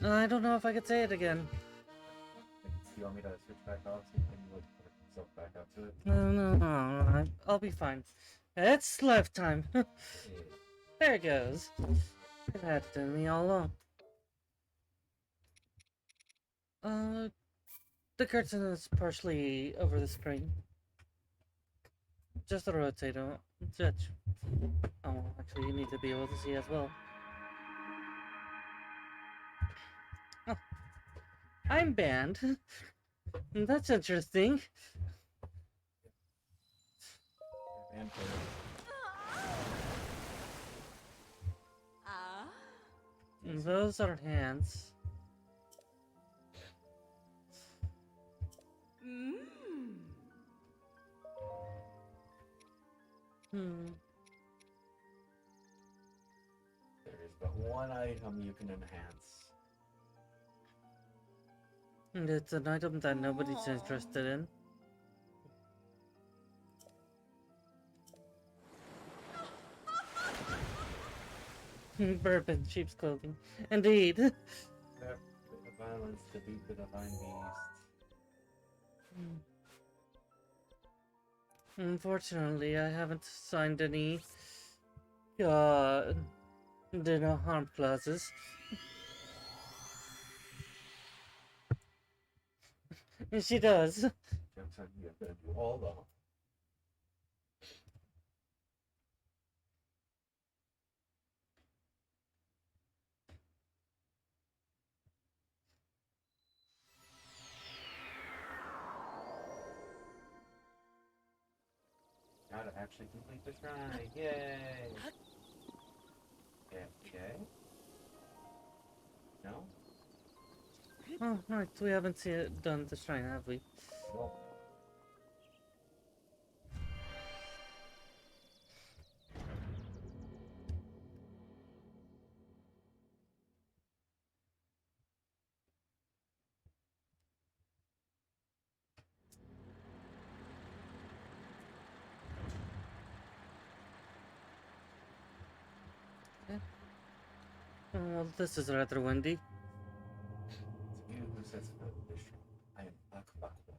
I don't know if I could say it again. Do you want me to switch back off so you can like put yourself back up to it? No, I'll be fine. It's lifetime. There it goes. It had to me all along. The curtain is partially over the screen. Just a rotator. Judge. Oh, actually, you need to be able to see as well. Oh, I'm banned. That's interesting. And Those are hands. there is but one item you can enhance. And it's an item that nobody's interested in. Bourbon, sheep's clothing. Indeed. That bit of violence to beat the divine beast. Unfortunately, I haven't signed any do no harm clauses. She does. Jokes on you, I'm gonna do all the harm. Now to actually complete the shrine. Yay! Okay. No? Oh, right, we haven't done the shrine, have we? Well. Okay. Oh, well, this is rather windy. It's you who sets foot in this shrine. I am Akbakwa.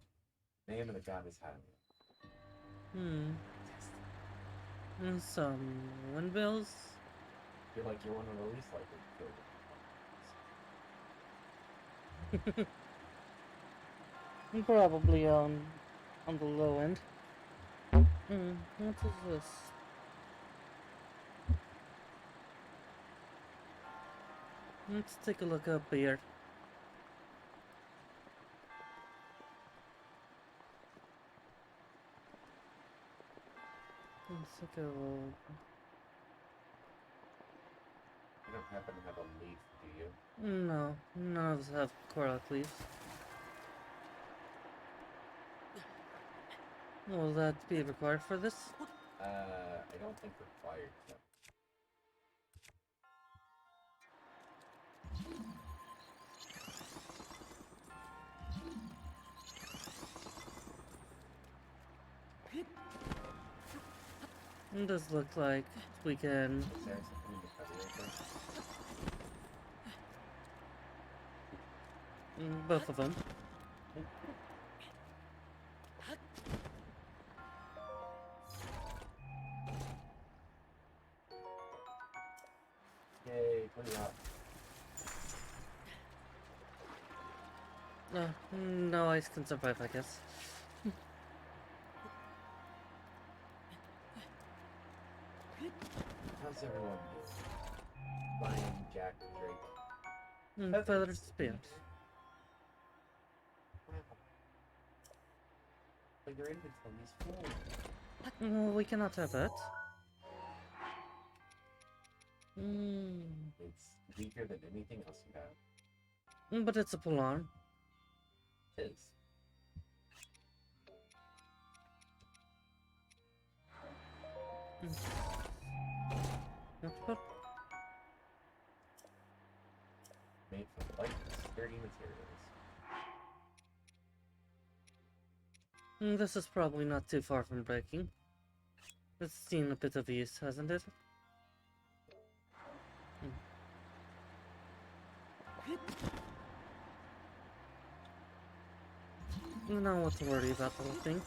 Name of the goddess Hylia. Some windmills? You're like you're one of the least likely to kill them. Probably on the low end. What is this? Let's take a look up here. Let's take a look. You don't happen to have a leaf, do you? No, none of us have coral leaves. Will that be required for this? I don't think required. No. It does look like we can. Sarah's something to cover right there. Both of them. Yay, put it up. No ice can survive, I guess. How's everyone doing? Lion, Jack, Drake. Feathered spear. Wow. But your inventory's full. Well, we cannot have that. It's weaker than anything else you have. But it's a pull-on. It is. Made from light, sturdy materials. This is probably not too far from breaking. It's seen a bit of use, hasn't it? Not what to worry about the whole thing.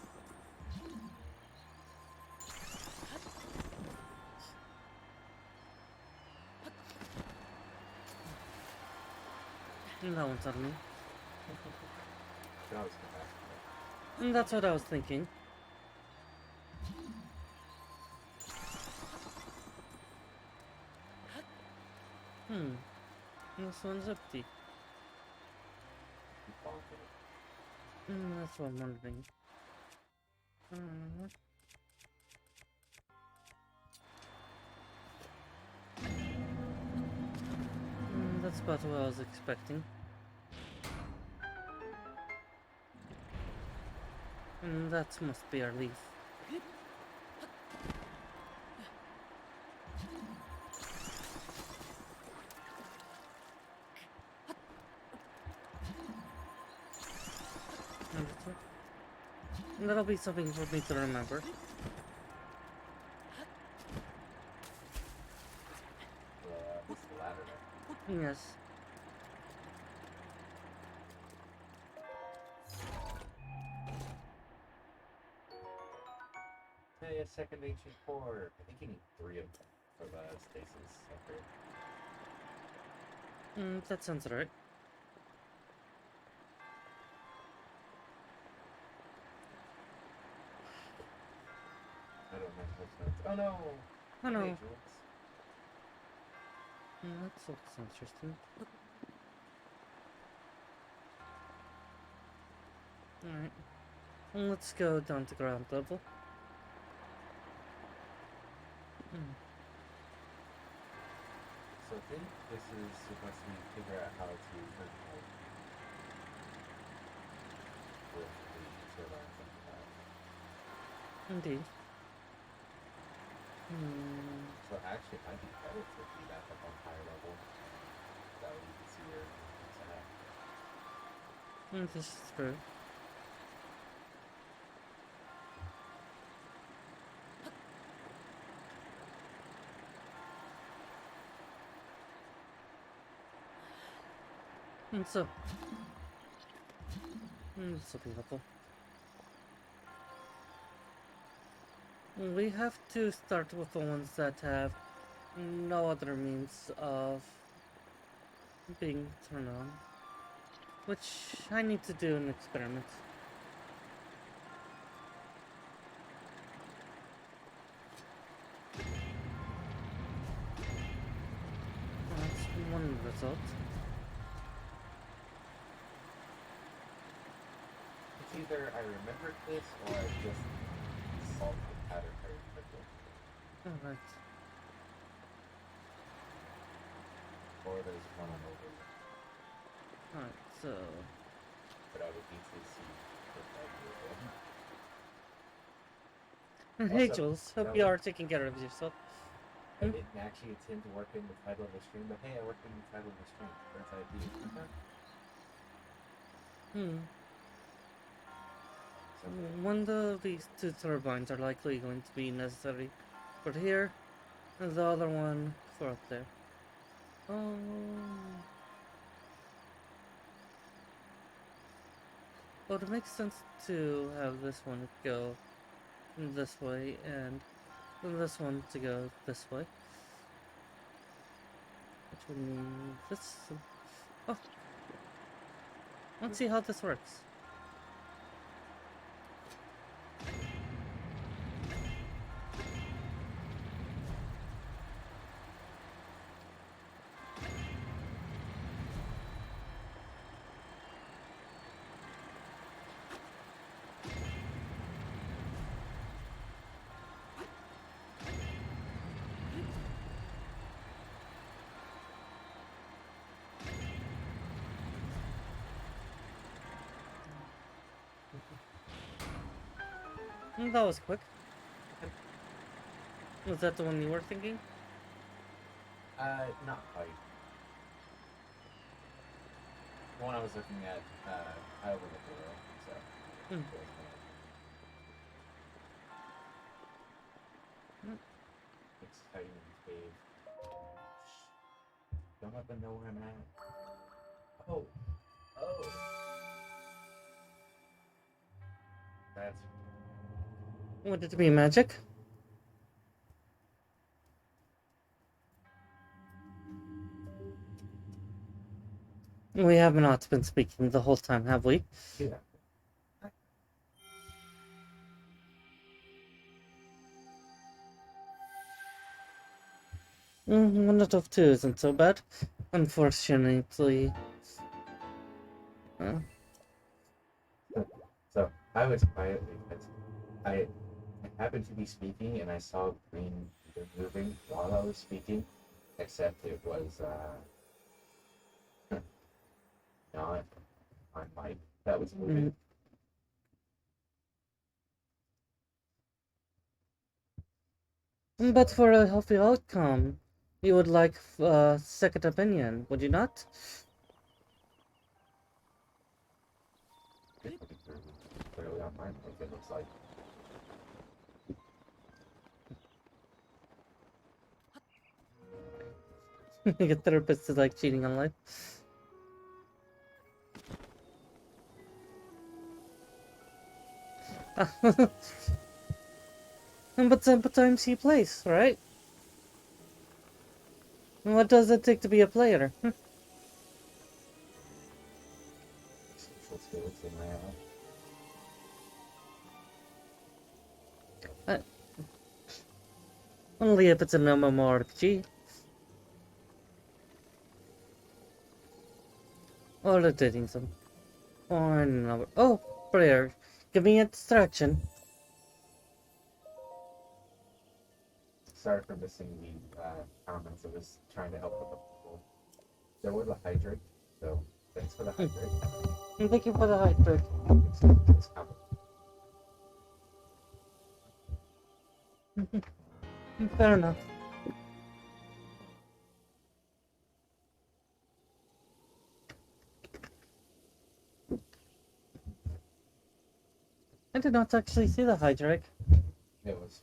That one's on me. Can always come back to that. And that's what I was thinking. This one's empty. Keep bonking it. That's what I'm wondering. That's about what I was expecting. That must be our leaf. And that'll be something for me to remember. It's the ladder there. Yes. Hey, a second ancient core. I think you need 3 of them for the stasis upgrade. That sounds right. I don't have those notes. Oh no! Oh no. Hey, Jules. That looks interesting. Alright. Let's go down to ground level. So I think this is supposed to be figure out how to turn home with the turbines and that. Indeed. So actually it might be better to be back up on higher level. That way you can see where it's at. This is true. So, this will be helpful. We have to start with the ones that have no other means of being turned on, which I need to do an experiment. That's one result. It's either I remembered this or I just solved the pattern very quickly. Alright. Or there's one on over. Alright, so... But I would need to see if I do it. Hey Also, Jules, hope no. you are taking care of yourself. I didn't actually intend to work in the title of the stream, but hey, I worked in the title of the stream. That's idea. One of these 2 turbines are likely going to be necessary for here, and the other one for up there. Oh. Well, it makes sense to have this one go this way and this one to go this way. Which would mean this. Oh. Let's see how this works. That was quick. Was that the one you were thinking? Not quite. The one I was looking at, I overlooked the world, so. Exciting cave. Don't let them know where I'm at. Oh. Oh. That's Want it to be magic? We have not been speaking the whole time, have we? yeah. One out of two isn't so bad, unfortunately. Uh, So I was quietly, because I happened to be speaking and I saw green moving while I was speaking, except it was not on mic that was moving. But for a healthy outcome, you would like a second opinion, would you not? It's looking clearly on my mic, it looks like. Your therapist is like cheating on life. But sometimes he plays, right? What does it take to be a player? Social skills in my Only if it's an MMORPG. Or a dating sim. Or another. Oh, prayer. Give me a distraction. Sorry for missing the comments. I was trying to help with the people. There was a hydrate, so thanks for the hydrate. Thank you for the hydrate. It's coming. Fair enough. I did not actually see the hydrate. It was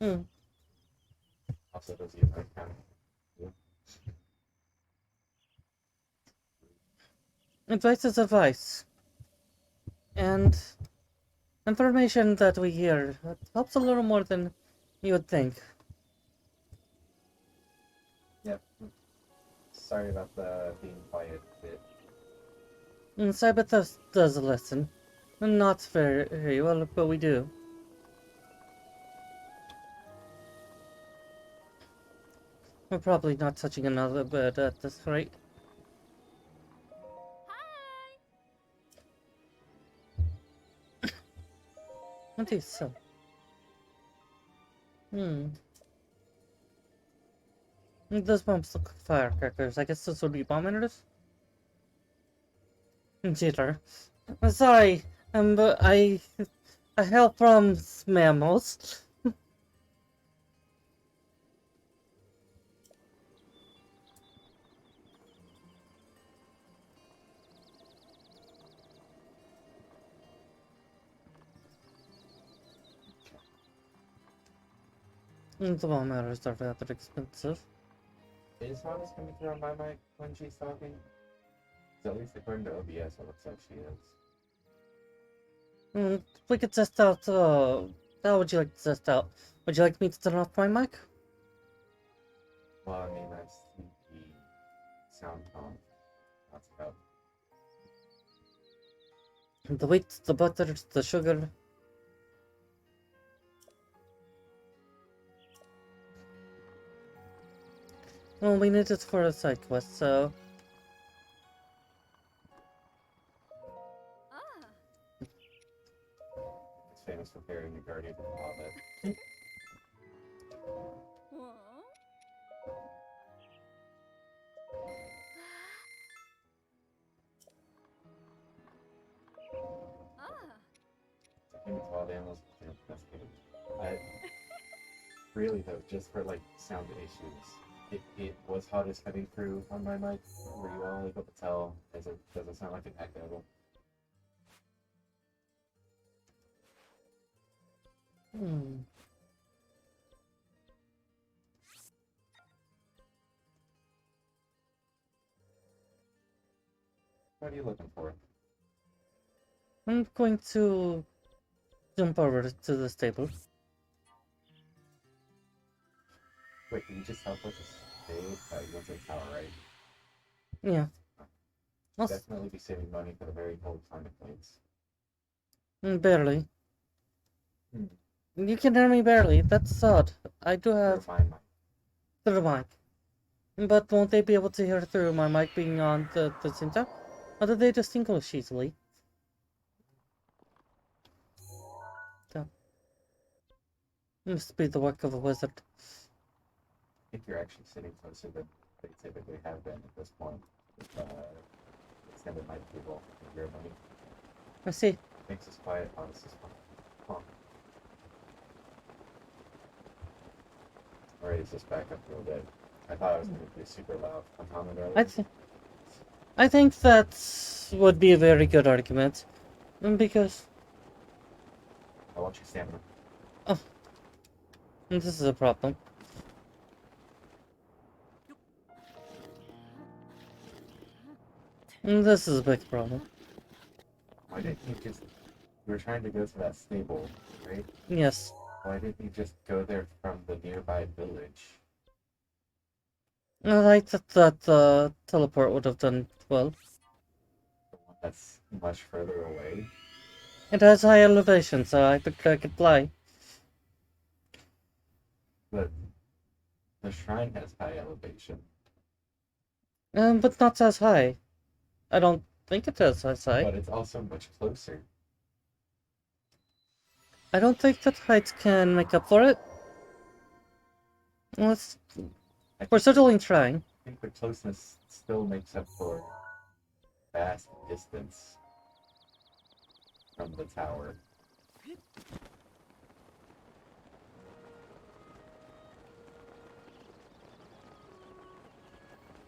Hmm. also does use my account. Advice is advice. And information that we hear helps a little more than you would think. Yep. Sorry about the being quiet bit. Sybithos does listen. Not very well, but we do. We're probably not touching another bed at this rate. What is so? Those bombs look like firecrackers. I guess this would be bomb emitters? Jitter. I'm sorry, but I hail from mammals. The bomb emitters are rather expensive. Is Honest coming through on my mic when she's talking? So at least according to OBS, it looks like she is. We could test out, how would you like to test out? Would you like me to turn off my mic? Well, I mean, that's the sound tone. That's about. The wheat, the butter, the sugar. Well, we need it for a side quest, so... It's famous for carrying the Guardian of the Hobbit. Taking with wild animals, domesticated. I really though, just for like sound issues, it was hot as coming through on my mic. Were you all able to tell? Does it sound like an echo? What are you looking for? I'm going to jump over to the stable. Wait, can you just help us stay against the tower, right? Yeah. Definitely be saving money for the very cold climate plates. Barely. Hmm. You can hear me barely. That's odd. I do have My mic. through the mic. But won't they be able to hear through my mic being on the same time? Or do they just English easily? So, must be the work of a wizard. I think you're actually sitting closer than they typically have been at this point. With, extended mic cable in your money. I see. Makes us quiet. Oh, this is fun. Huh. Alright, it's just back up a little bit. I thought I was going to be super loud. I'm humming earlier. I think that would be a very good argument. Because... I want your stamina. Oh. This is a problem. This is a big problem. Why didn't you just... You were trying to go to that stable, right? Yes. Why didn't you just go there from the nearby village? I thought that teleport would have done well. The one that's much further away? It has high elevation, so I think I could fly. But the shrine has high elevation. But not as high. I don't think it is as high. But it's also much closer. I don't think that height can make up for it. We're certainly trying. I think the closeness still makes up for vast distance from the tower.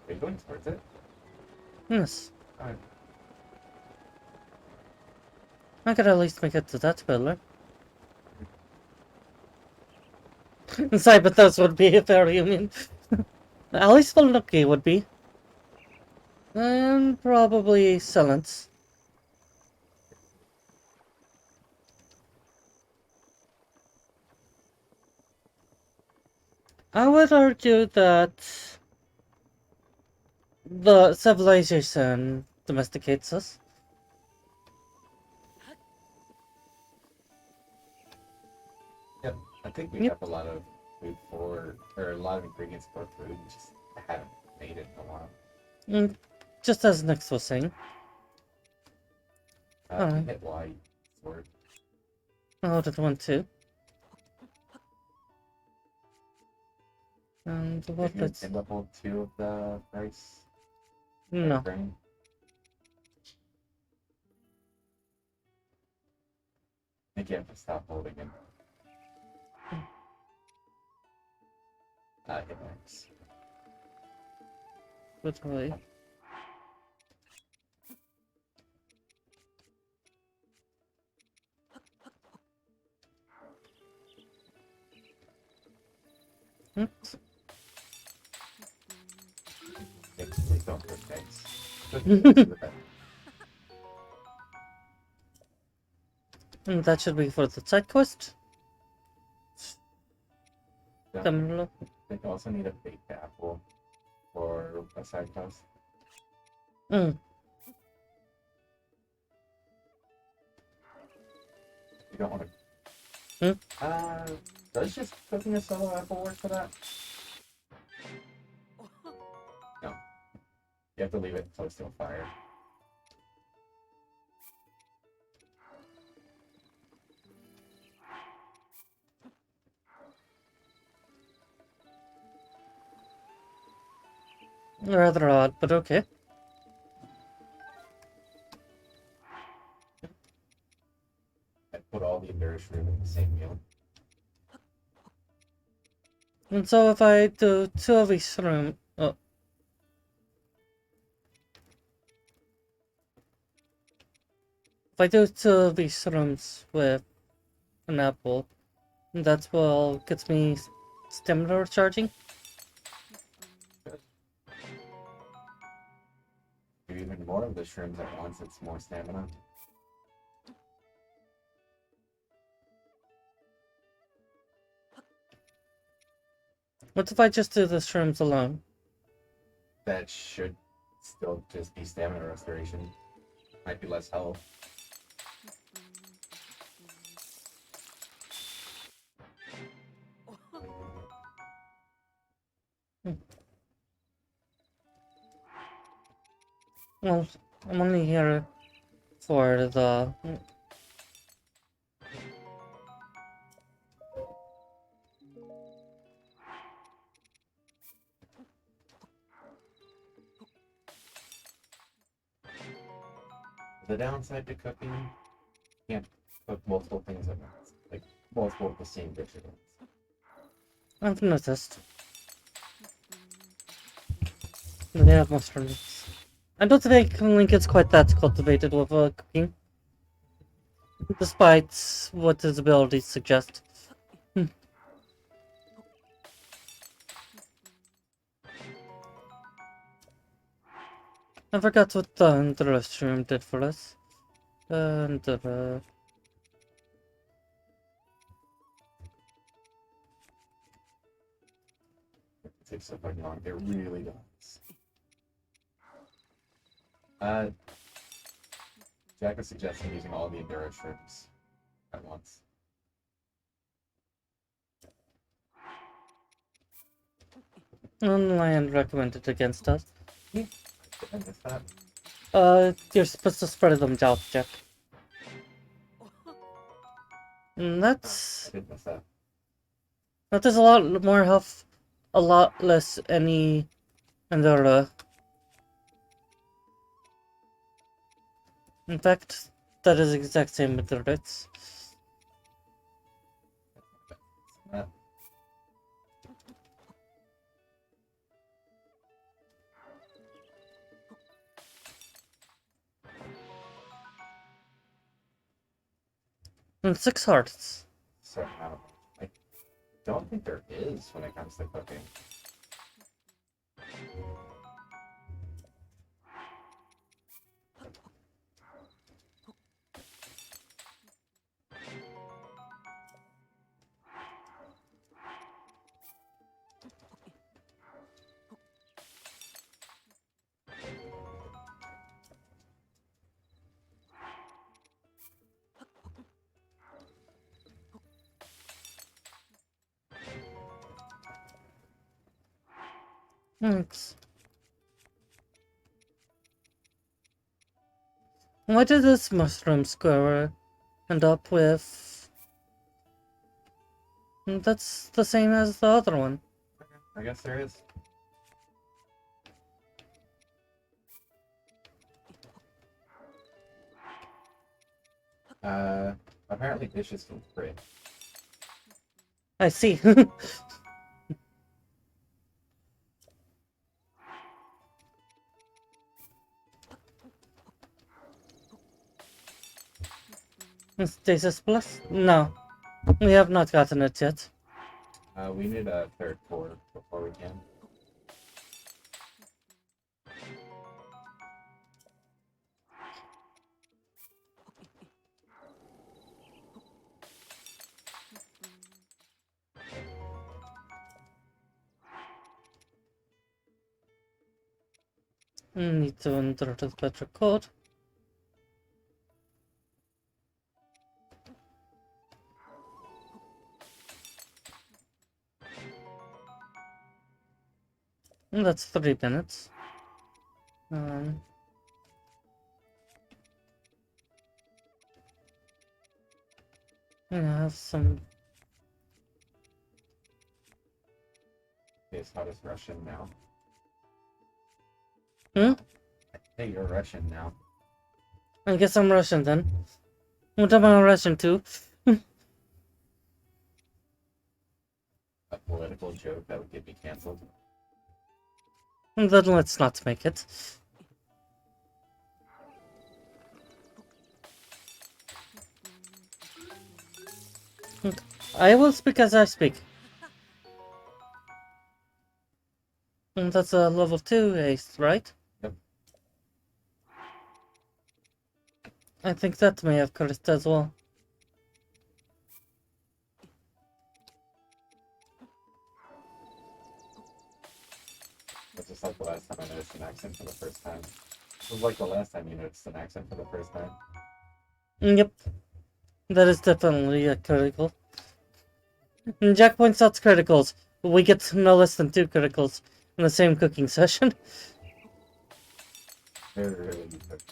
Are you going towards it? Yes. Alright. I could at least make it to that pillar. Sybithos would be very immune. At least Volnuki would be. And probably Silence. I would argue that the civilization domesticates us. Yep, I think we have a lot of food for, or a lot of ingredients for food, we just haven't made it in a while. Just as Nyx was saying. Hit Y sword. Oh, that one too. And what let's... In level 2 of the rice? No. Grain? I think you have to stop holding him. Hit X. Which way? Please don't hit X. That should be for the side quest. I think I also need a fake apple for a side quest. You don't want to. Does just cooking a solo apple work for that? No. You have to leave it close to a fire. Rather odd, but okay. I put all the nourishment in the same meal. And so if I do 2 of each room... Oh. If I do 2 of these rooms with an apple, that will get me stamina recharging. Do even more of the shrooms at once, it's more stamina. What if I just do the shrooms alone? That should still just be stamina restoration. Might be less health. Well, I'm only here for the... The downside to cooking, you can't cook multiple things at once. Like, multiple of the same dish at once. I've noticed. They have mushrooms. I don't think Link is quite that cultivated with cooking. Despite what his abilities suggest. I forgot what the restroom did for us. It takes so fucking long. It really does. Jack is suggesting using all the Enduro shrooms at once. Lion recommended against us. Did I miss that? You're supposed to spread them out, Jack. And I that's... did miss that. That is a lot more health, a lot less any Endura. In fact, that is the exact same with the Ritz. That. And 6 hearts. Certain amount. I don't think there is when it comes to cooking. Thanks. Why did this mushroom squirrel end up with... That's the same as the other one. I guess there is. Apparently dishes can crit. I see. Stasis Plus? No. We have not gotten it yet. We need a third core before we can. Need to enter the better code. That's 3 minutes. I have some... Okay, so how does Russian now? Hmm? Hey, you're Russian now. I guess I'm Russian then. What am I Russian too? A political joke that would get me canceled. Then let's not make it. I will speak as I speak. And that's a level 2 ace, right? Yep. I think that may have cursed as well. It's just like the last time I noticed an accent for the first time. It was like the last time you noticed an accent for the first time. Yep, that is definitely a critical. And Jack points out criticals. We get no less than 2 criticals in the same cooking session. Very really good.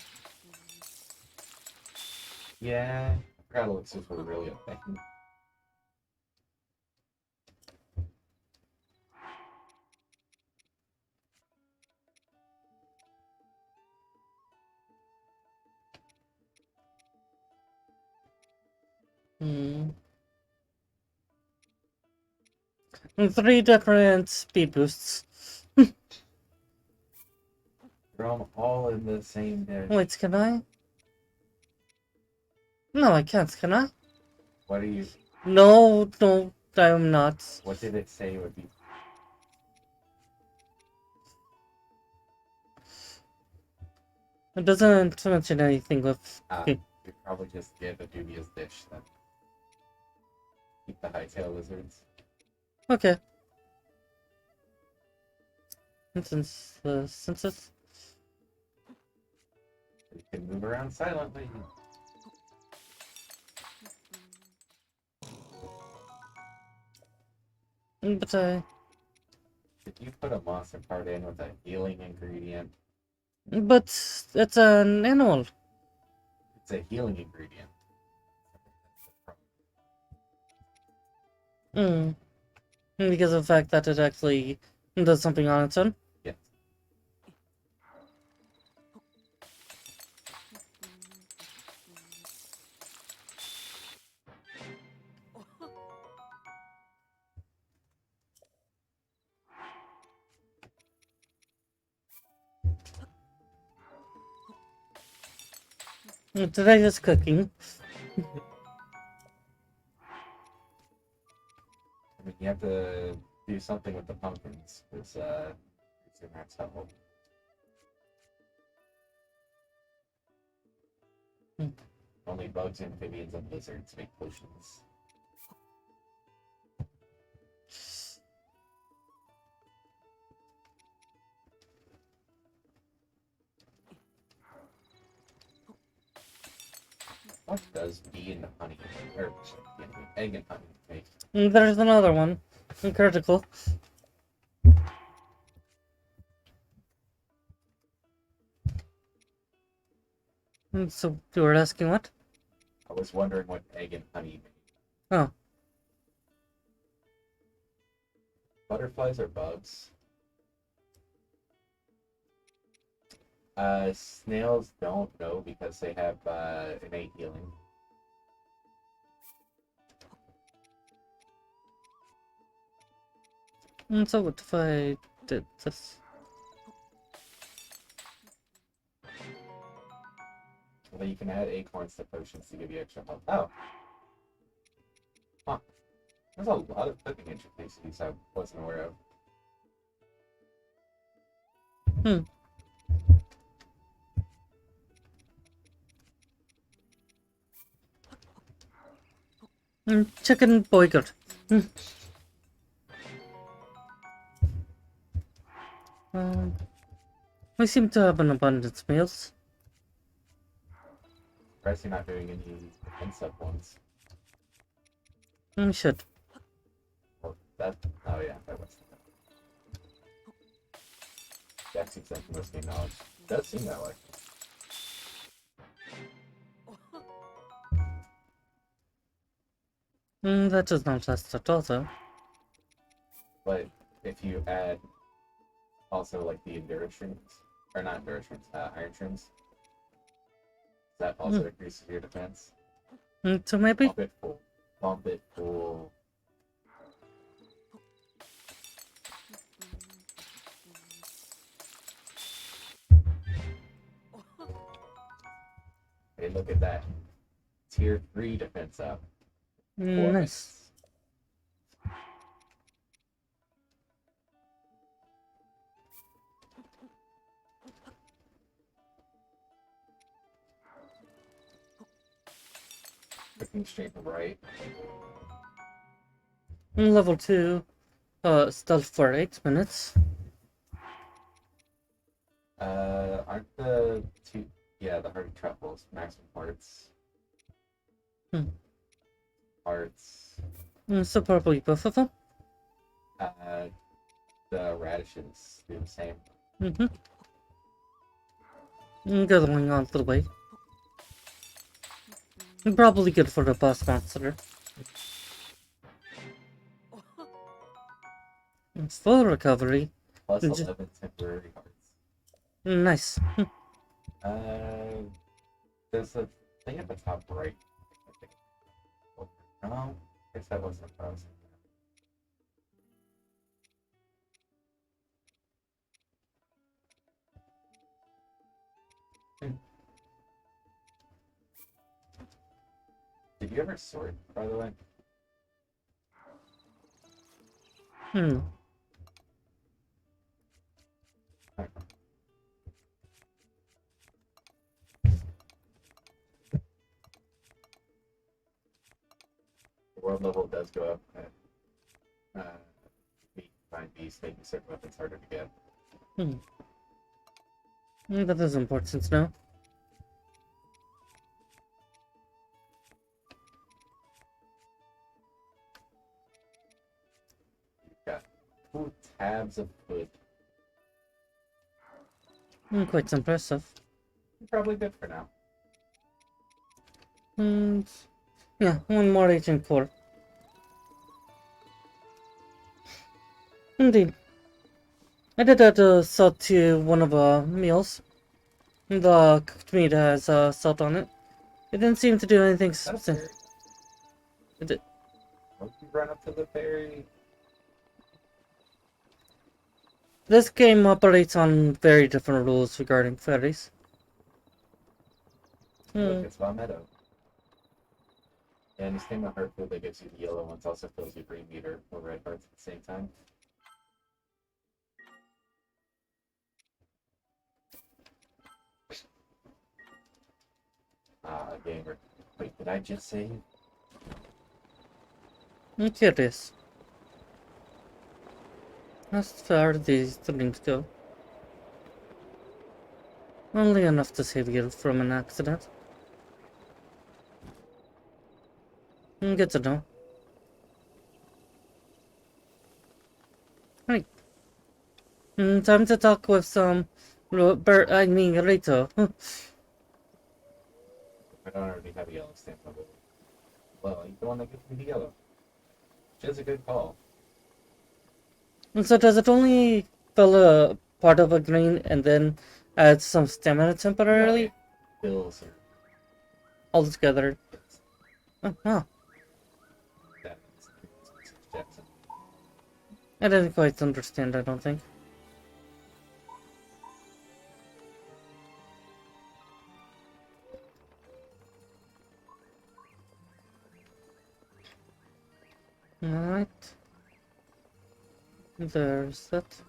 Yeah, I forgot elixirs were really a thing. Hmm. And 3 different speed boosts. Throw them all in the same dish. Wait, can I? No, I can't, can I? What are you? No, no, I'm not. What did it say would be? It doesn't mention anything with... You probably just get a dubious dish then. Keep the hightail lizards. Okay. And since the census... You can move around silently. But I... If you put a monster card in with a healing ingredient, But it's an animal. it's a healing ingredient. Hmm. Because of the fact that it actually does something on its own. Yes. Today is cooking. I mean, you have to do something with the pumpkins, because it's your max level. Hmm. Only bugs, amphibians, and lizards make potions. What does bee and honey, or egg and honey make? There's another one. Critical. So you were asking what? I was wondering what egg and honey make. Oh. Butterflies are bugs. Snails don't know because they have innate healing. So what if I did this? Although you can add acorns to potions to give you extra health. Oh. Huh. There's a lot of cooking intricacies I wasn't aware of. Hmm. Chicken boycott. We seem to have an abundance of meals. Surprised you're not doing any defense up ones. We should. Well, that. Oh yeah, that was. That's exactly most game knowledge. Does seem that way. That does not last at all, though. But if you add also like the endurance shrooms, or not endurance shrooms, iron shrooms, that also increases your defense. So maybe? Bump it full. Bump it full. Hey, look at that. Tier 3 defense up. Nice. Cooking straight right. Level 2. Stealth for 8 minutes. Yeah, the hearty truffles, maximum hearts. Hmm. Hearts. So probably both of them. The radishes do the same. Mm-hmm. Going on the way. Probably good for the boss monster. Full recovery. Plus 11 temporary hearts. Nice. There's a thing at the top right. I think. Oh, no, I guess that wasn't what I was thinking. Did you ever sort, by the way? Hmm. The world level does go up at find beasts, making certain weapons harder to get. That is important now. You've got 2 tabs of food. Quite impressive. Probably good for now. And yeah, one more agent core. Indeed. I did add salt to one of the meals. The cooked meat has salt on it. It didn't seem to do anything specific. It did. Don't you run up to the ferry? This game operates on very different rules regarding ferries. Look, it's Meadow. And this thing with heart food that gives you the yellow ones also fills your green meter or red hearts at the same time. Gamer. Wait, did I just say? I'm curious. How far do these things go? Only enough to save you from an accident. Good to know. Right. Time to talk with some Rito. I don't already have a yellow stamp on it. Well, you're the one that gives me the yellow. Which is a good call. And so does it only fill a part of a green and then add some stamina temporarily? No, fills her. All together. Oh. I didn't quite understand, I don't think. Alright. There's that.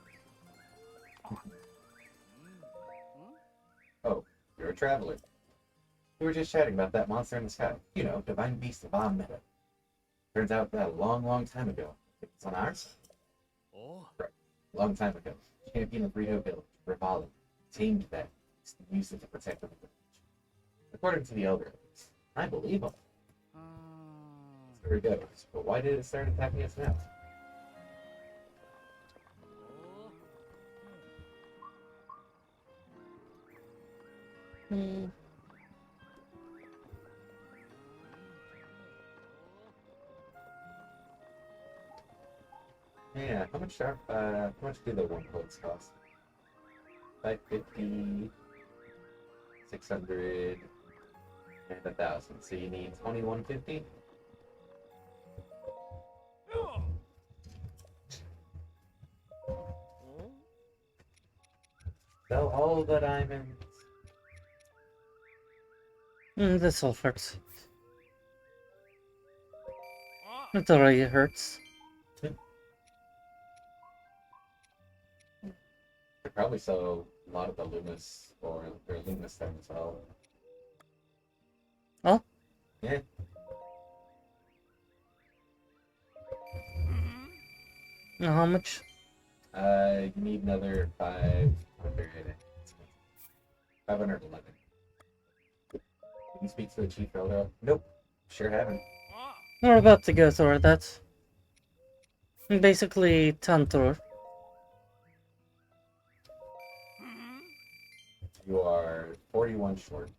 Oh, you're a traveler. We were just chatting about that monster in the sky. You know, divine beast of Meadow. Turns out that a long, long time ago. It's on ours? Oh. Right. Long time ago. Champion of Rito Village, Rivali, tamed that beast and used it to protect the village. According to the elder, I believe him. Very good. But why did it start attacking us now? Yeah, how much do the one codes cost? 550, 600, and 1,000. So you need 2150? Sell all the diamonds. This all hurts. It already hurts. Could probably sell a lot of the Lumis or their Lumis then as well. Oh? Yeah. How much? You need another 500. 511. You speak to the chief elder? Nope. Sure haven't. We're about to go through that. Basically, town tour. You are 41 short.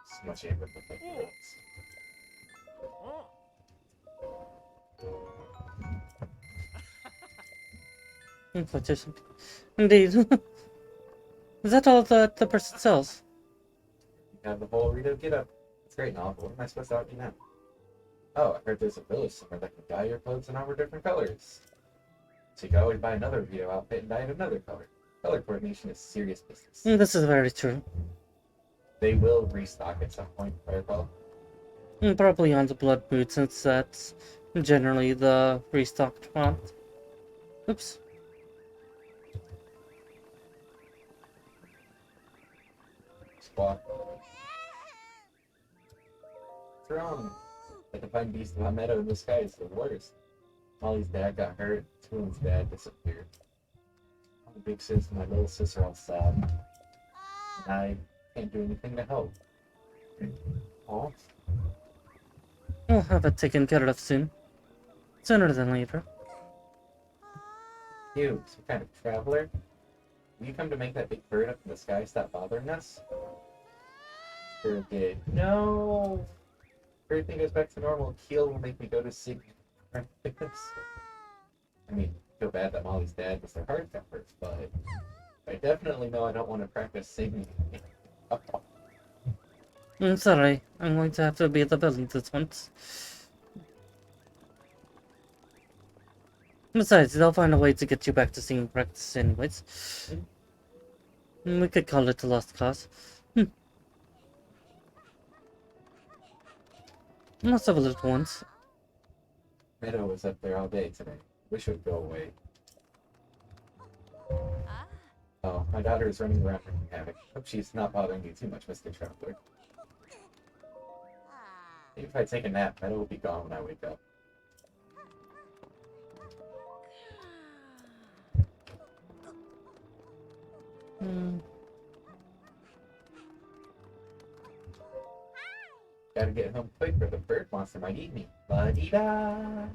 So much anger with the words. Inflation. Indeed. Is that all that the person sells? You have the whole Rito get up. It's great novel. What am I supposed to argue now? Oh, I heard there's a village somewhere that can dye your clothes in all different colors. So you can always buy another Rito outfit and dye it another color. Color coordination is serious business. This is very true. They will restock at some point, if I recall. Probably on the Blood Mood, since that's generally the restocked font. Oops. Squawk. What's wrong? The divine beast of Meadow in the sky is the worst. Molly's dad got hurt. Twin's dad disappeared. My big sis and my little sister are all sad. And I can't do anything to help. Aw. We'll have it taken care of soon. Sooner than later. You, some kind of traveler? Will you come to make that big bird up in the sky stop bothering us? Sure did. No! Everything goes back to normal. Keel will make me go to sleep. I mean, feel bad that Molly's dad was their hard temper, but I definitely know I don't want to practice singing. I'm sorry. I'm going to have to be at the building this once. Besides, they'll find a way to get you back to singing practice anyways. We could call it a lost cause. Must have a little ones. Meadow was up there all day today. Wish it would go away. Oh, my daughter is running around wreaking havoc. Hope she's not bothering you too much, Mr. Traveler. Maybe if I take a nap, Meadow will be gone when I wake up. Gotta get home quick or the bird monster might eat me. La-dee-da!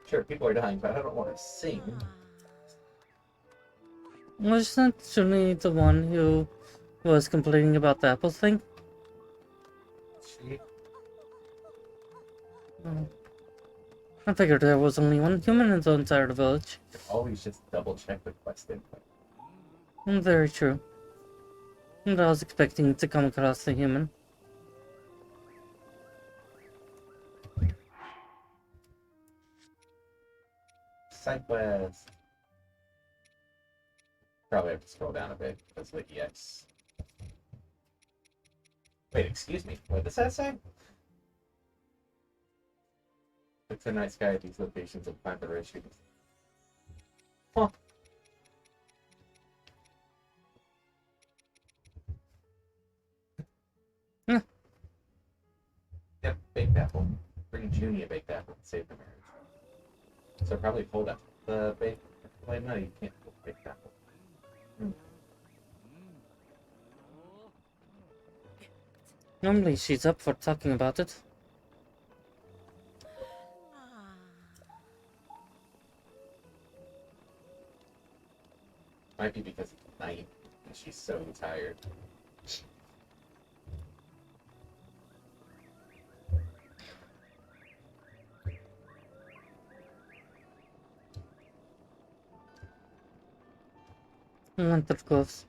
Sure, people are dying, but I don't want to sing. Wasn't Junie the one who was complaining about the apple thing? She... I figured there was only one human in the entire village. always just double check the quest info. Very true. And I was expecting to come across the human. Side quest. Probably have to scroll down a bit because of the EX. Wait, excuse me. What does that say? Look to the night sky at these locations and find the issues. Huh. Yeah. Yep, baked apple. Bring Junie a baked apple and save the marriage. So probably pulled up the baked. Wait, no, you can't pull baked apple. Normally she's up for talking about it. Might be because it's night and she's so tired. Winter gloves.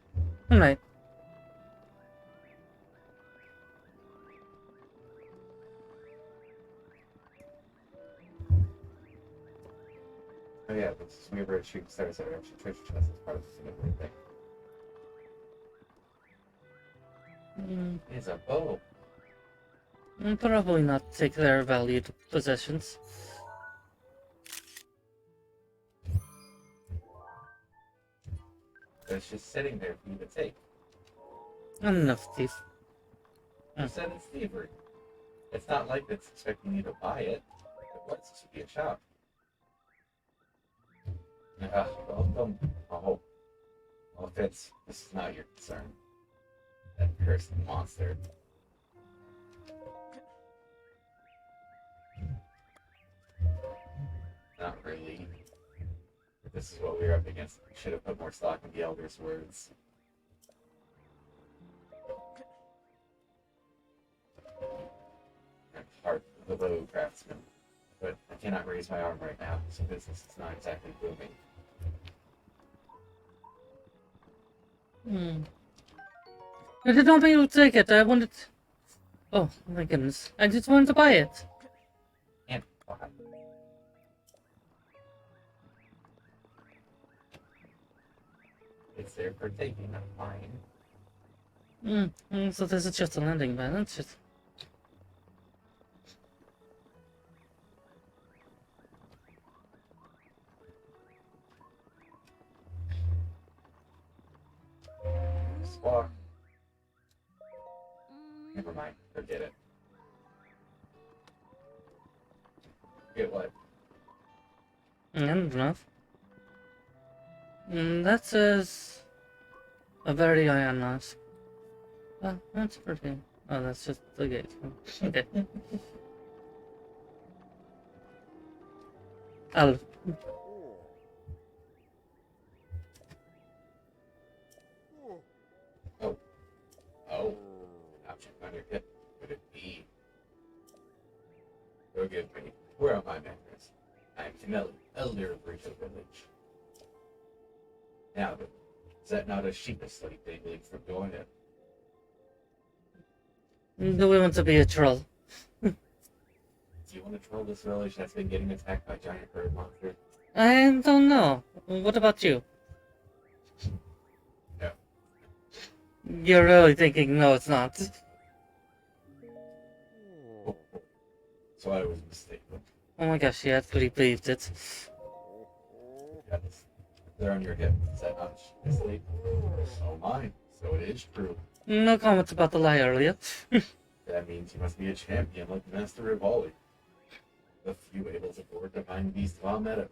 Alright. Oh yeah, this Weaver shooting stars at our extra treasure chest as part of the delivery thing. It's a bow. Probably not take their valued possessions. It's just sitting there for you to take. Enough thief. You said it's thievery. It's not like it's expecting you to buy it. It wants it to be a shop. Oh, Fitz, this is not your concern. That cursed monster. Not really. But this is what we were up against. We should have put more stock in the Elder's words. I'm part of the low craftsman, but I cannot raise my arm right now, so business is not exactly booming. I did not mean to take it. I wanted. Oh my goodness! I just wanted to buy it. And why? It's there for taking, not mine. So this is just a landing pad. That's just. Squawk. Never mind. Forget it. Get what? Enough. That says a very iron mask. Oh, that's pretty. Oh, that's just the gate. Okay. I'll. Oh. Object on your hip. Could it be? Forgive me. Where are my manners? I am Canelli, elder of Rito Village. Now then, is that not a sheepishly dangling from your hip? Do we want to be a troll? Do you want to troll this village that's been getting attacked by giant bird monsters? I don't know. What about you? No. You're really thinking, no, it's not. So I was mistaken. Oh my gosh, she actually believed it. Yes. They're on your hip. Is that not sheepishly? Oh my. So it is true. No comments about the lie earlier. That means you must be a champion like Master Rivali. The few able to board Divine Beast of our meadow.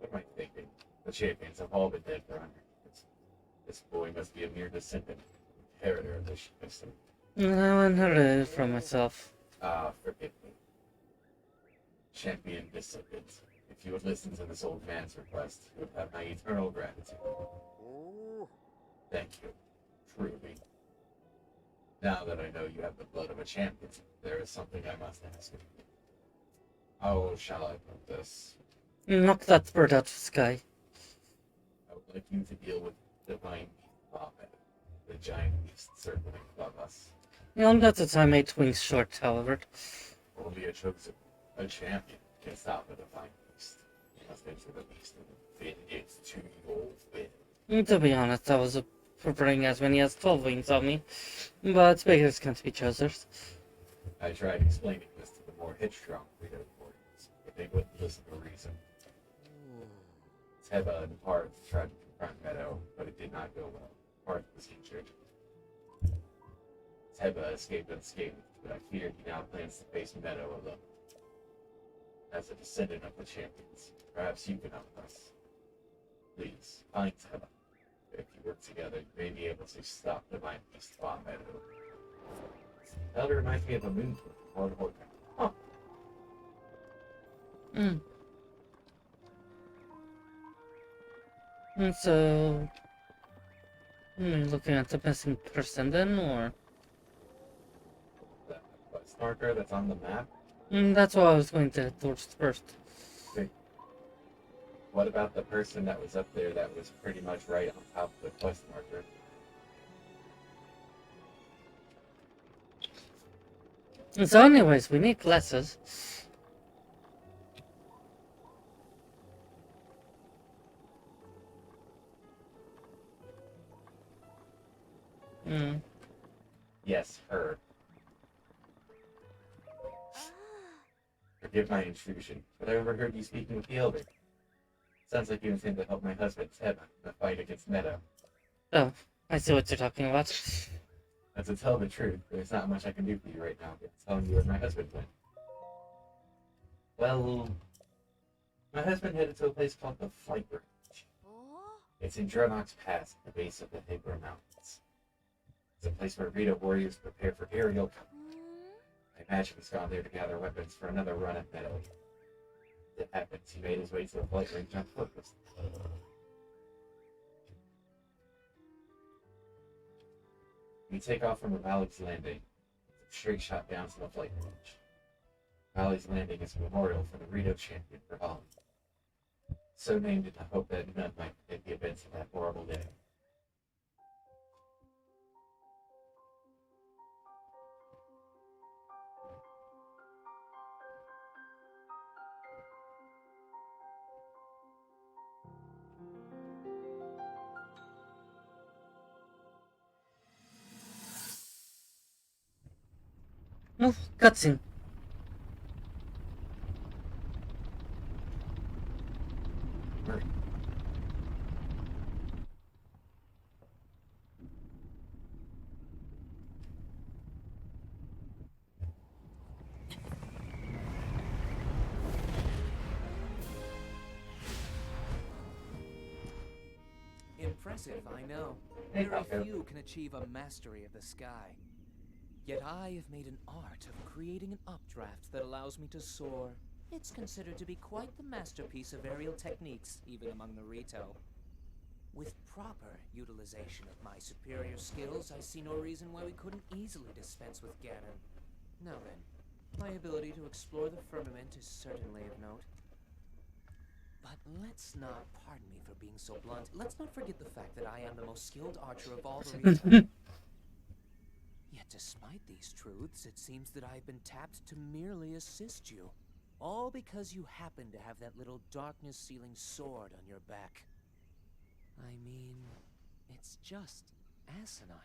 What am I thinking? The champions have all been dead for 100 years. This boy must be a mere descendant, inheritor of the sheepishly. I inherited it from myself. Ah, forgive me. Champion descendant. If you would listen to this old man's request, you would have my eternal gratitude. Thank you. Truly. Now that I know you have the blood of a champion, there is something I must ask of you. How shall I put this? Knock that bird out of the sky. I would like you to deal with Divine Beast Vomit, the giant beast circling above us. You'll notice I made wings short, however. Only a chosen, a champion, can stop a Divine Beast. You must enter the beast and fit its two-year-old win. To be honest, I was preparing as many as 12 wings on me. But beggars can't be choosers. I tried explaining this to the more headstrong Rito warriors, but they wouldn't listen to reason. Teba and Parth tried to confront Meadow, but it did not go well. Parth was injured. Teba escaped unscathed, but I fear he now plans to face Meadow alone. As a descendant of the champions, perhaps you can help us. Please, find Teba. If you work together, you may be able to stop the Divine Beast Bomb Meadow. Elder reminds me of a moon from Lord Horton. Huh. And so, looking at the missing person then, or? That quest marker that's on the map? That's what I was going to head towards first. Okay. What about the person that was up there that was pretty much right on top of the quest marker? And so anyways, we need glasses. Yes, her. Forgive my intrusion, but I overheard you speaking with the elder. Sounds like you intend to help my husband Ted in the fight against Meadow. Oh, I see what you're talking about. And to tell the truth, there's not much I can do for you right now, but telling you where my husband went. Well, my husband headed to a place called the Flight Range. It's in Dronok's Pass at the base of the Hibra Mountains. It's a place where Rita warriors prepare for aerial combat. I imagine he's gone there to gather weapons for another run at Meadow. It happens, he made his way to the Flight Range on purpose. We take off from the Valley's Landing. It's a straight shot down to the Flight Range. Valley's Landing is a memorial for the Rito champion for Holland. So named in the hope that none might forget the events of that horrible day. Oh, cutscene. Right. Impressive, I know. Hey, Very Falco. few can achieve a mastery of the sky. Yet I have made an art of creating an updraft that allows me to soar. It's considered to be quite the masterpiece of aerial techniques, even among the Rito. With proper utilization of my superior skills, I see no reason why we couldn't easily dispense with Ganon. Now then, my ability to explore the firmament is certainly of note. But let's not, pardon me for being so blunt, let's not forget the fact that I am the most skilled archer of all the Rito. Yet despite these truths, it seems that I've been tapped to merely assist you. All because you happen to have that little darkness-sealing sword on your back. I mean, it's just asinine.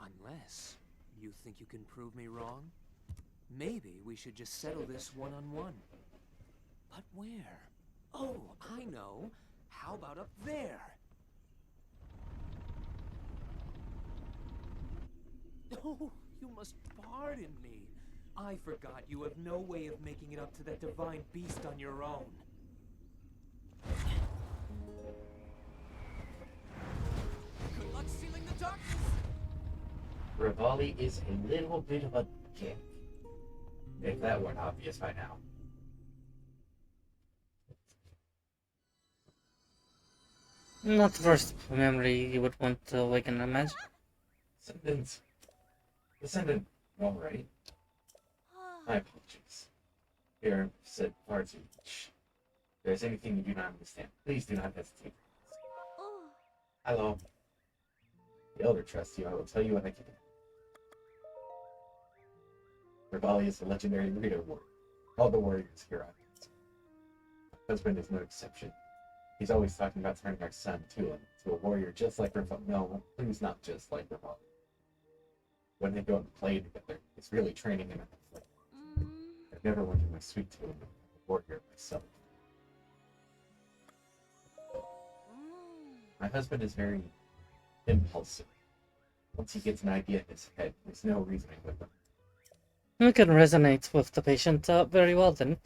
Unless you think you can prove me wrong? Maybe we should just settle this one-on-one. But where? Oh, I know. How about up there? Oh, you must pardon me. I forgot you have no way of making it up to that divine beast on your own. Good luck sealing the darkness! Rivali is a little bit of a dick. If that weren't obvious by now. Not the first memory you would want to awaken, I imagine. Descendant, all right. My apologies. Here, said far too much. If there's anything you do not understand, please do not hesitate. Hello. The Elder trusts you. I will tell you what I can do. Rivali is a legendary Rito warrior. All the warriors here are. My husband is no exception. He's always talking about turning our son to a warrior just like Rivali. No, please not just like Rivali. When they go and play together, it's really training him in the fight. I've never wanted my sweet to a warrior myself. My husband is very impulsive. Once he gets an idea in his head, there's no reasoning with him. You can resonate with the patient very well then.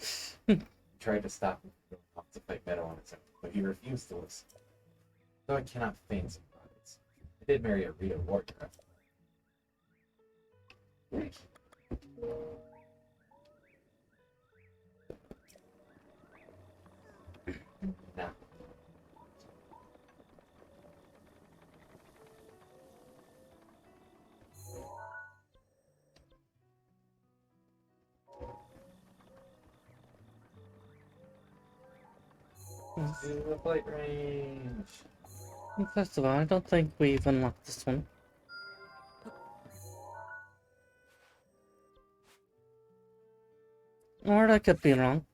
I tried to stop him from going off to fight Meadow on his own, but he refused to listen. Though I cannot feign surprise. I did marry a Rito warrior. Now, to the flight range. First of all, I don't think we've unlocked this one. Or I could be wrong.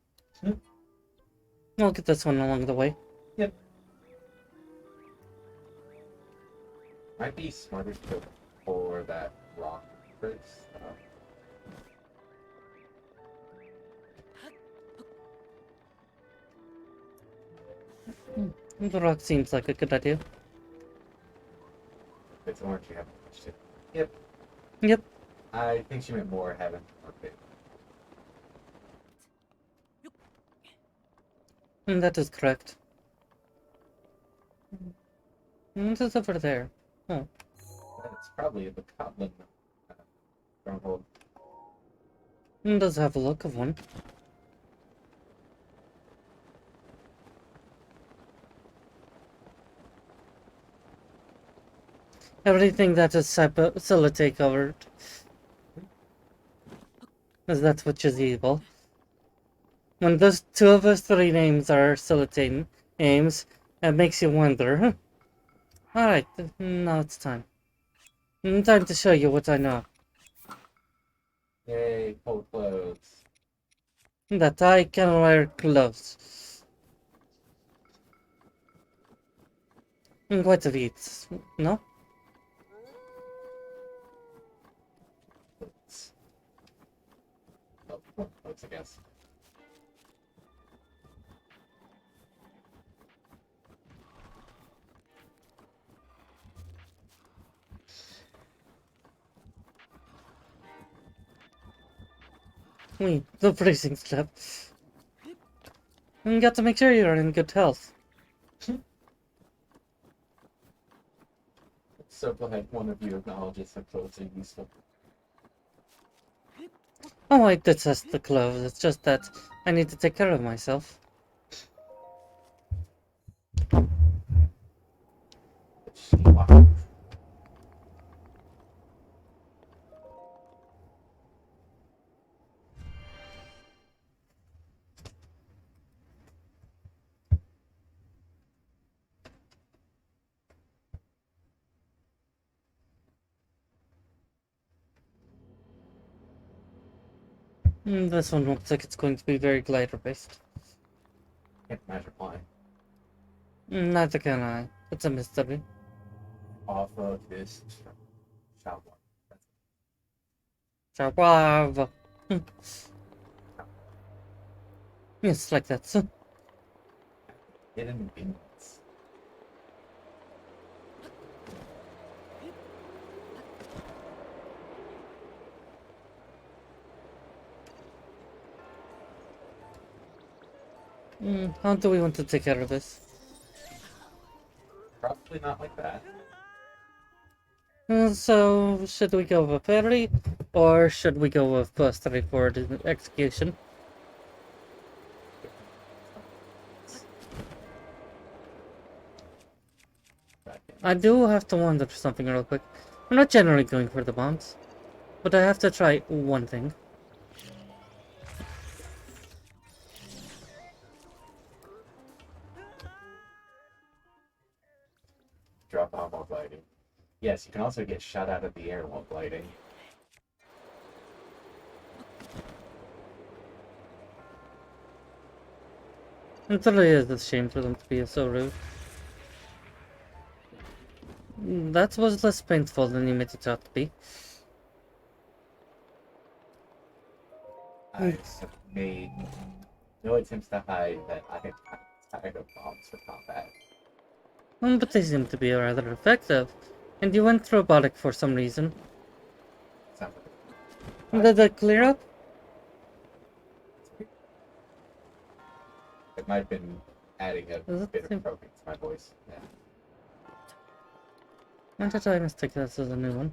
We'll get this one along the way. Yep. Might be smarter to go for that rock first. The rock seems like a good idea. If it's orange, you haven't touched it. Yep. Yep, I think she meant more haven't marked it. that is correct. What is over there? Oh, That's probably the Kotlin stronghold. it does have a look of one. Everything that is Silite covered, as that's which is evil. When those two of us three names are Silite names, it makes you wonder, huh? Alright, now it's time. Time to show you what I know. Yay, cold clothes. That I can wear clothes. Quite a bit, no? Clothes. Oh, warm clothes, I guess. Wait, the freezing slap. You got to make sure you're in good health. It's so glad one of you acknowledges that clothes are useful. Oh, I detest the clothes, it's just that I need to take care of myself. But she walked. This one looks like it's going to be very glider based. Can't imagine why. Neither can I. It's a mystery. Off of this shower. Shawav. Yes, like that. Hidden beans. How do we want to take care of this? Probably not like that. So, should we go with fairy, or should we go with straightforward execution? I do have to wonder something real quick. I'm not generally going for the bombs, but I have to try one thing. Drop bomb while gliding. Yes, you can also get shot out of the air while gliding. It really is a shame for them to be so rude. That was less painful than you made it out to be. I have made no attempts to hide that I have tired of bombs for combat. But they seem to be rather effective. And you went robotic for some reason. Sounds like Did that clear up? it might have been adding a Does it bit seem- of croaking to my voice. Yeah. When did I mistake this as a new one?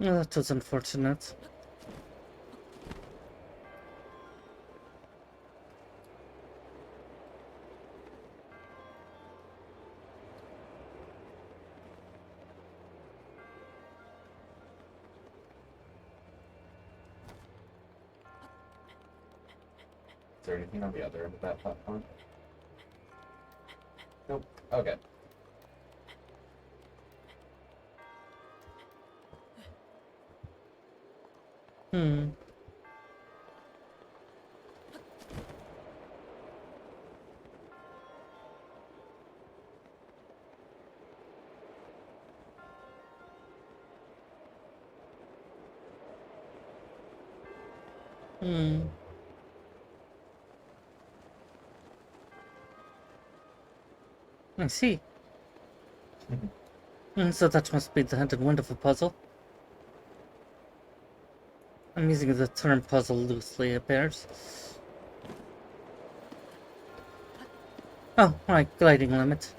Oh, that was unfortunate. Is there anything on the other end of that platform? Nope. Okay. Hmm. Hmm. I see. So that must be the end one of the puzzle. I'm using the term puzzle loosely, it appears. Oh, right, gliding limit.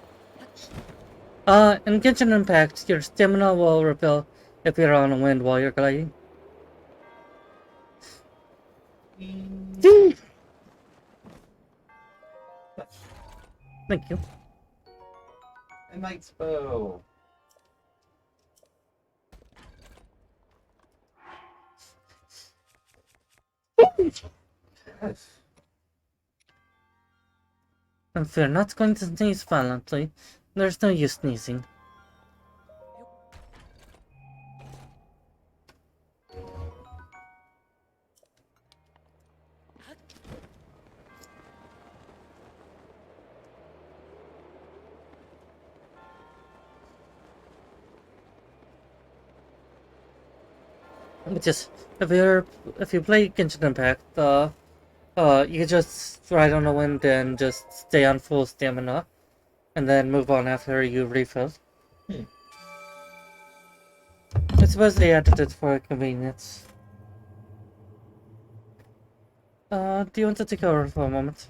In Genshin Impact, your stamina will refill if you're on a wind while you're gliding. Thank you. A knight's bow. If you're not going to sneeze violently, there's no use sneezing. But just if you play Genshin Impact, you can just ride on the wind and just stay on full stamina, and then move on after you refill. I suppose they added it for convenience. Do you want to take over for a moment?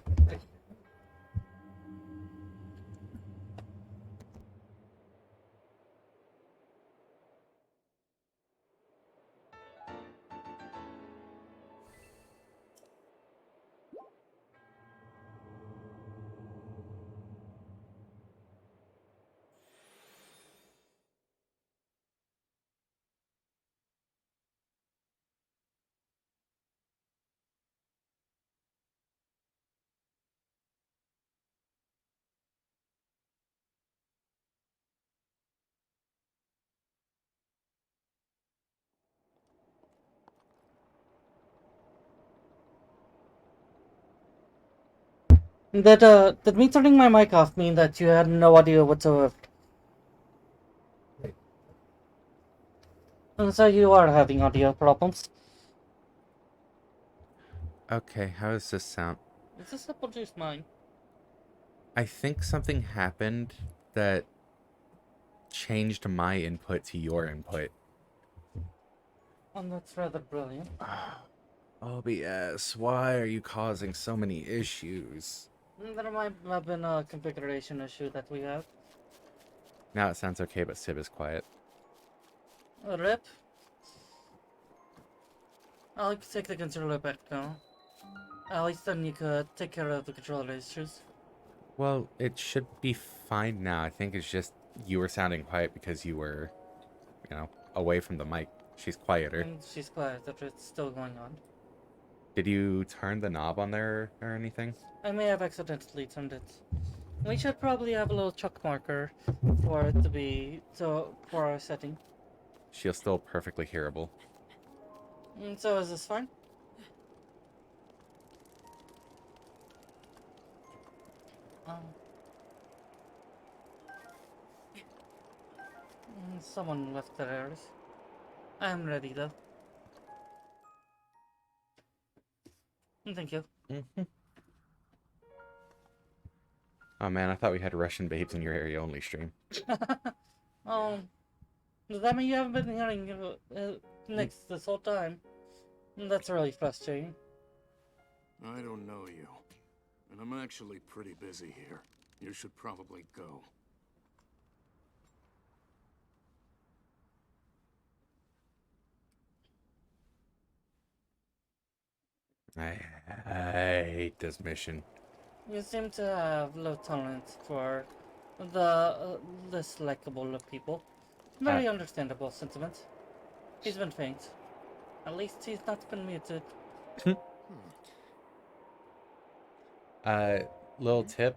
Did me turning my mic off mean that you had no idea whatsoever? And so you are having audio problems. Okay, how does this sound? Is this apple juice mine? I think something happened that changed my input to your input. Oh, that's rather brilliant. OBS, why are you causing so many issues? There might have been a configuration issue that we have. Now it sounds okay, but Sib is quiet. Rip. I'll take the controller back now. At least then you could take care of the controller issues. Well, it should be fine now. I think it's just you were sounding quiet because you were, away from the mic. She's quieter. And she's glad that it's still going on. Did you turn the knob on there or anything? I may have accidentally turned it. We should probably have a little chalk marker for it to be for our setting. She's still perfectly hearable. So is this fine? Someone left their errors. I am ready though. Thank you. Oh man, I thought we had Russian babes in your area only stream. Does that mean you haven't been hearing Nix this whole time? That's really frustrating. I don't know you, and I'm actually pretty busy here. You should probably go. I hate this mission. You seem to have low tolerance for the less likable of people. Very understandable sentiment. He's been faint. At least he's not been muted. Little tip.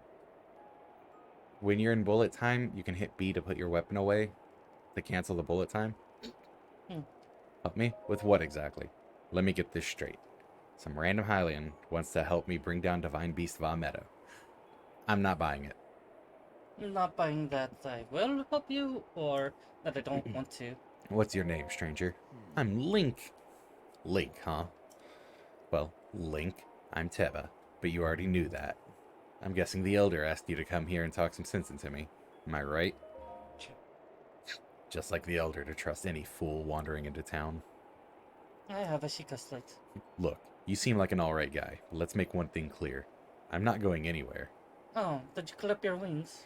When you're in bullet time, you can hit B to put your weapon away to cancel the bullet time. Help me? With what exactly? Let me get this straight. Some random Hylian wants to help me bring down Divine Beast Von Meadow. I'm not buying it. Not buying that I will help you, or that I don't want to. What's your name, stranger? I'm Link. Link, huh? Well, Link, I'm Teba, but you already knew that. I'm guessing the Elder asked you to come here and talk some sense into me. Am I right? Just like the Elder to trust any fool wandering into town. I have a Sheikah slate. Look, you seem like an alright guy, but let's make one thing clear. I'm not going anywhere. Oh, did you clip your wings?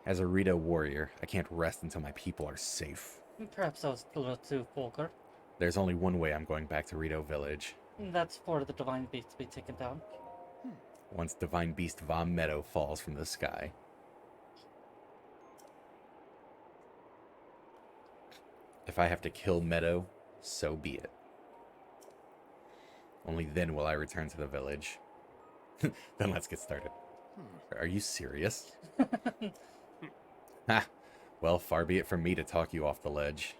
As a Rito warrior, I can't rest until my people are safe. Perhaps I was a little too vulgar. There's only one way I'm going back to Rito Village. That's for the Divine Beast to be taken down. Once Divine Beast Vom Meadow falls from the sky. If I have to kill Meadow, so be it. Only then will I return to the village. Then let's get started. Are you serious? Ha! Well, far be it from me to talk you off the ledge.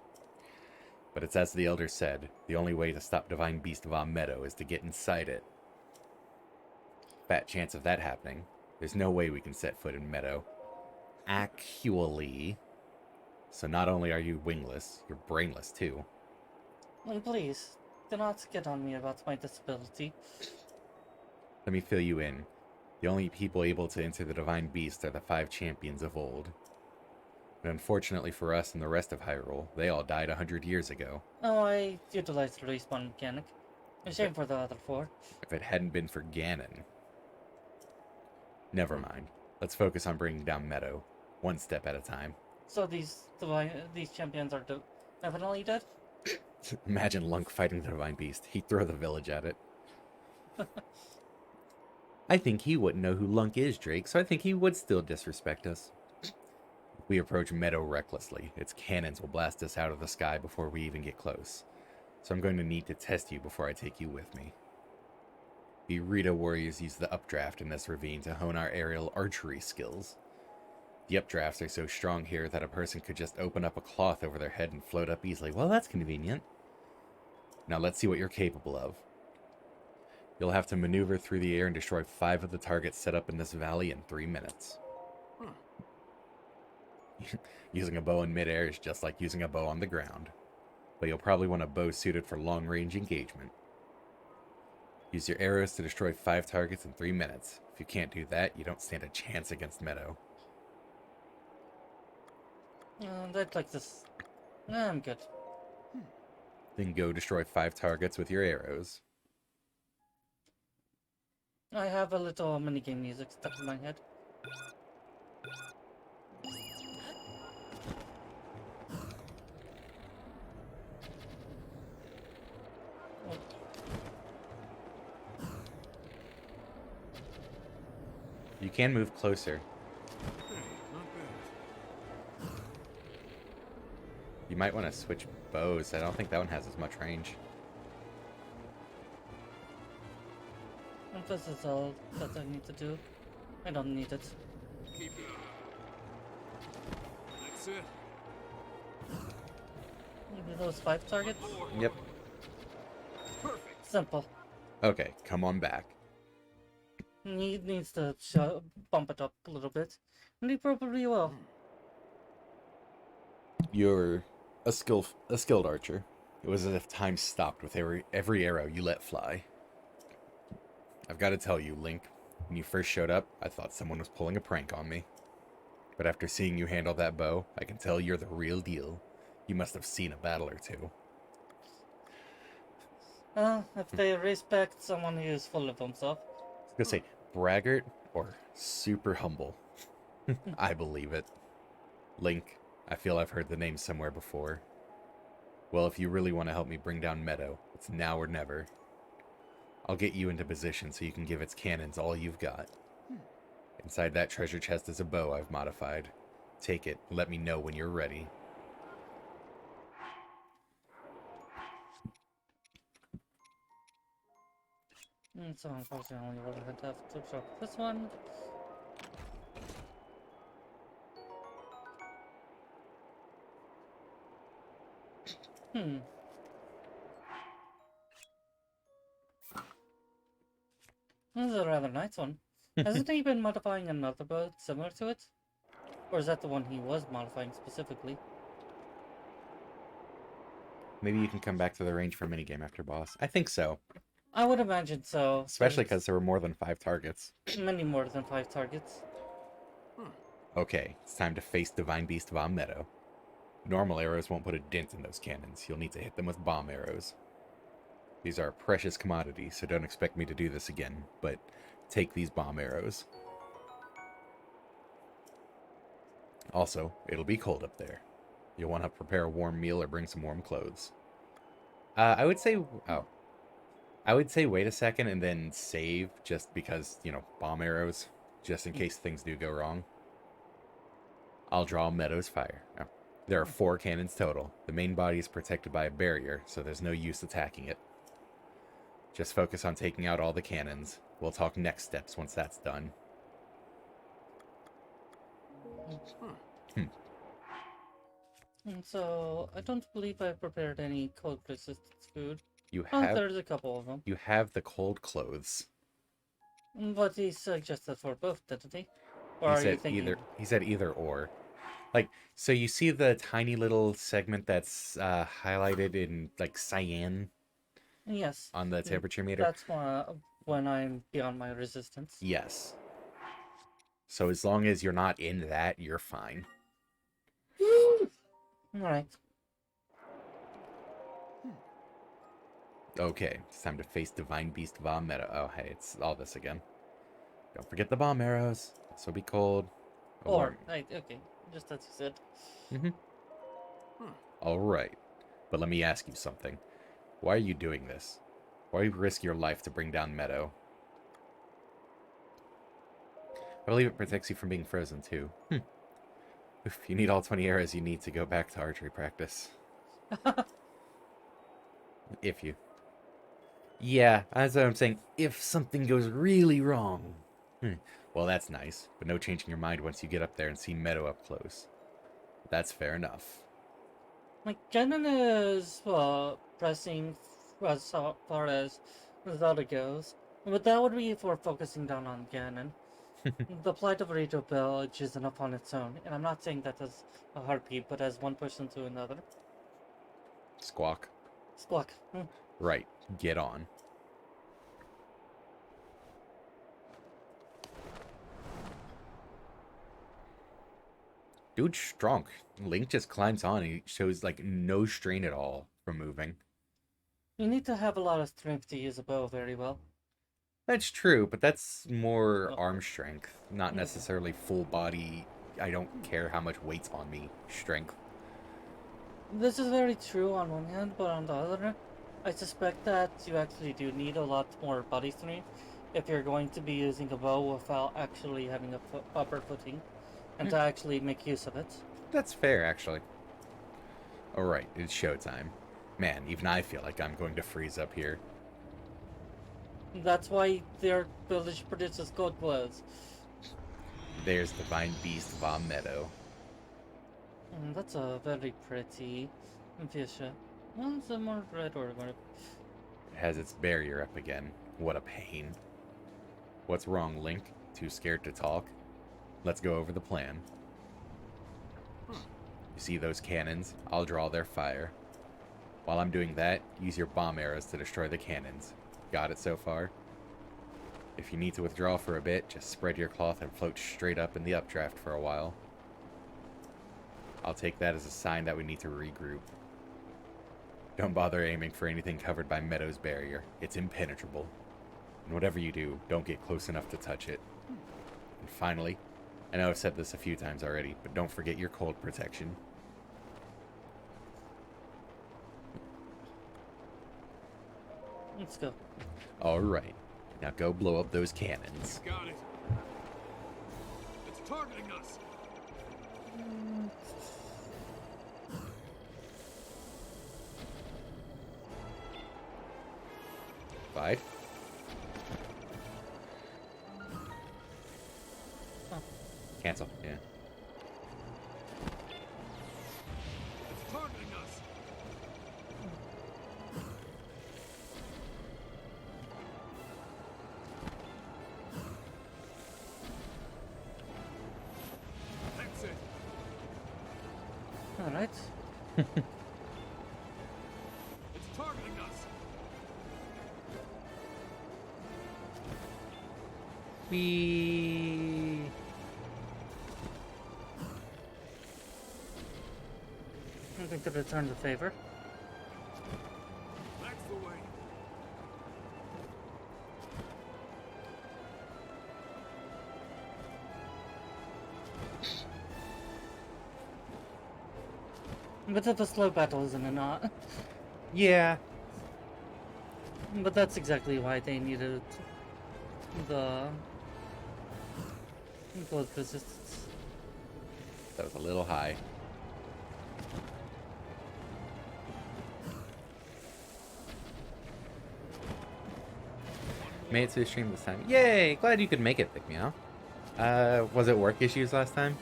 But it's as the Elder said, the only way to stop Divine Beast Vom Meadow is to get inside it. Fat chance of that happening. There's no way we can set foot in Meadow. Actually. So not only are you wingless, you're brainless too. And please, do not get on me about my disability. Let me fill you in. The only people able to enter the Divine Beast are the 5 champions of old. But unfortunately for us and the rest of Hyrule, they all died 100 years ago. Oh, I utilized the respawn mechanic. A shame for the other 4. If it hadn't been for Ganon. Never mind. Let's focus on bringing down Meadow, one step at a time. So these champions are definitely dead? Imagine Lunk fighting the Divine Beast. He'd throw the village at it. I think he wouldn't know who Lunk is, Drake, so I think he would still disrespect us. We approach Meadow recklessly. Its cannons will blast us out of the sky before we even get close. So I'm going to need to test you before I take you with me. The Rito warriors use the updraft in this ravine to hone our aerial archery skills. The updrafts are so strong here that a person could just open up a cloth over their head and float up easily. Well, that's convenient. Now let's see what you're capable of. You'll have to maneuver through the air and destroy 5 of the targets set up in this valley in 3 minutes. Using a bow in midair is just like using a bow on the ground. But you'll probably want a bow suited for long-range engagement. Use your arrows to destroy 5 targets in 3 minutes. If you can't do that, you don't stand a chance against Meadow. I'd like this. I'm good. Then go destroy 5 targets with your arrows. I have a little minigame music stuck in my head. You can move closer. Hey, not bad. You might want to switch bows. I don't think that one has as much range. If this is all that I need to do, I don't need it. Keep it up. That's it. Maybe those 5 targets? Yep. Perfect. Simple. Okay, come on back. He needs to bump it up a little bit. And he probably will. You're a skilled archer. It was as if time stopped with every arrow you let fly. I've got to tell you, Link, when you first showed up, I thought someone was pulling a prank on me. But after seeing you handle that bow, I can tell you're the real deal. You must have seen a battle or two. If they respect someone who is full of himself. I was gonna say, braggart or super humble. I believe it. Link, I feel I've heard the name somewhere before. Well, if you really want to help me bring down Meadow, it's now or never. I'll get you into position so you can give its cannons all you've got. Inside that treasure chest is a bow I've modified. Take it, and let me know when you're ready. So unfortunately we'll have to drop this one. This is a rather nice one. Hasn't he been modifying another boat similar to it? Or is that the one he was modifying specifically? Maybe you can come back to the range for a minigame after boss. I think so. I would imagine so. Especially because there were more than 5 targets. Many more than 5 targets. Okay, it's time to face Divine Beast Bomb Meadow. Normal arrows won't put a dent in those cannons. You'll need to hit them with bomb arrows. These are a precious commodity, so don't expect me to do this again, but take these bomb arrows. Also, it'll be cold up there. You'll want to prepare a warm meal or bring some warm clothes. I would say wait a second and then save, just because, you know, bomb arrows, just in case things do go wrong. I'll draw Meadow's fire. Oh. There are 4 cannons total. The main body is protected by a barrier, so there's no use attacking it. Just focus on taking out all the cannons. We'll talk next steps once that's done. And so, I don't believe I prepared any cold resistance food. You Oh, have there's a couple of them. you have the cold clothes. But he suggested for both, didn't he? Or He are you said thinking... he said either or. Like, so you see the tiny little segment that's highlighted in like cyan Yes. on the temperature meter? That's when I'm beyond my resistance. Yes. So as long as you're not in that, you're fine. Alright. Okay, it's time to face Divine Beast Bomb Meta. Oh, hey, it's all this again. Don't forget the bomb arrows. This will be cold. Okay, just as you said. Alright, but let me ask you something. Why are you doing this? Why risk your life to bring down Meadow? I believe it protects you from being frozen, too. If you need all 20 arrows, you need to go back to archery practice. If you... Yeah, that's what I'm saying. If something goes really wrong. Well, that's nice, but no changing your mind once you get up there and see Meadow up close. That's fair enough. My cannon is, pressing as far as Zelda goes. But that would be for focusing down on Ganon. The plight of Rito Village is enough on its own, and I'm not saying that as a heartbeat, but as one person to another. Squawk. Squawk. Right, get on. Dude's strong. Link just climbs on and he shows like no strain at all from moving. You need to have a lot of strength to use a bow very well. That's true, but that's more arm strength, not necessarily full body. I don't care how much weight's on me strength. This is very true on one hand, but on the other, I suspect that you actually do need a lot more body strength if you're going to be using a bow without actually having a upper footing, and to actually make use of it. That's fair, actually. Alright, it's showtime. Man, even I feel like I'm going to freeze up here. That's why their village produces cold clothes. There's Divine Beast Bomb Meadow. That's a very pretty fuchsia. Well, some more red or whatever. It has its barrier up again. What a pain. What's wrong, Link? Too scared to talk? Let's go over the plan. You see those cannons? I'll draw their fire. While I'm doing that, use your bomb arrows to destroy the cannons. Got it so far? If you need to withdraw for a bit, just spread your cloth and float straight up in the updraft for a while. I'll take that as a sign that we need to regroup. Don't bother aiming for anything covered by Meadow's barrier. It's impenetrable. And whatever you do, don't get close enough to touch it. And finally, I know I've said this a few times already, but don't forget your cold protection. Let's go. Alright, now go blow up those cannons. Got it. It's targeting us. Five. Oh. Cancel, yeah. It's targeting us. That's it. Alright. It's targeting us. We. I think to return the favor. That's the way. Bit of a slow battle, isn't it not? Yeah. But that's exactly why they needed the blood resistance. That was a little high. Made it to the stream this time. Yay! Glad you could make it, Thick Meow. Was it work issues last time?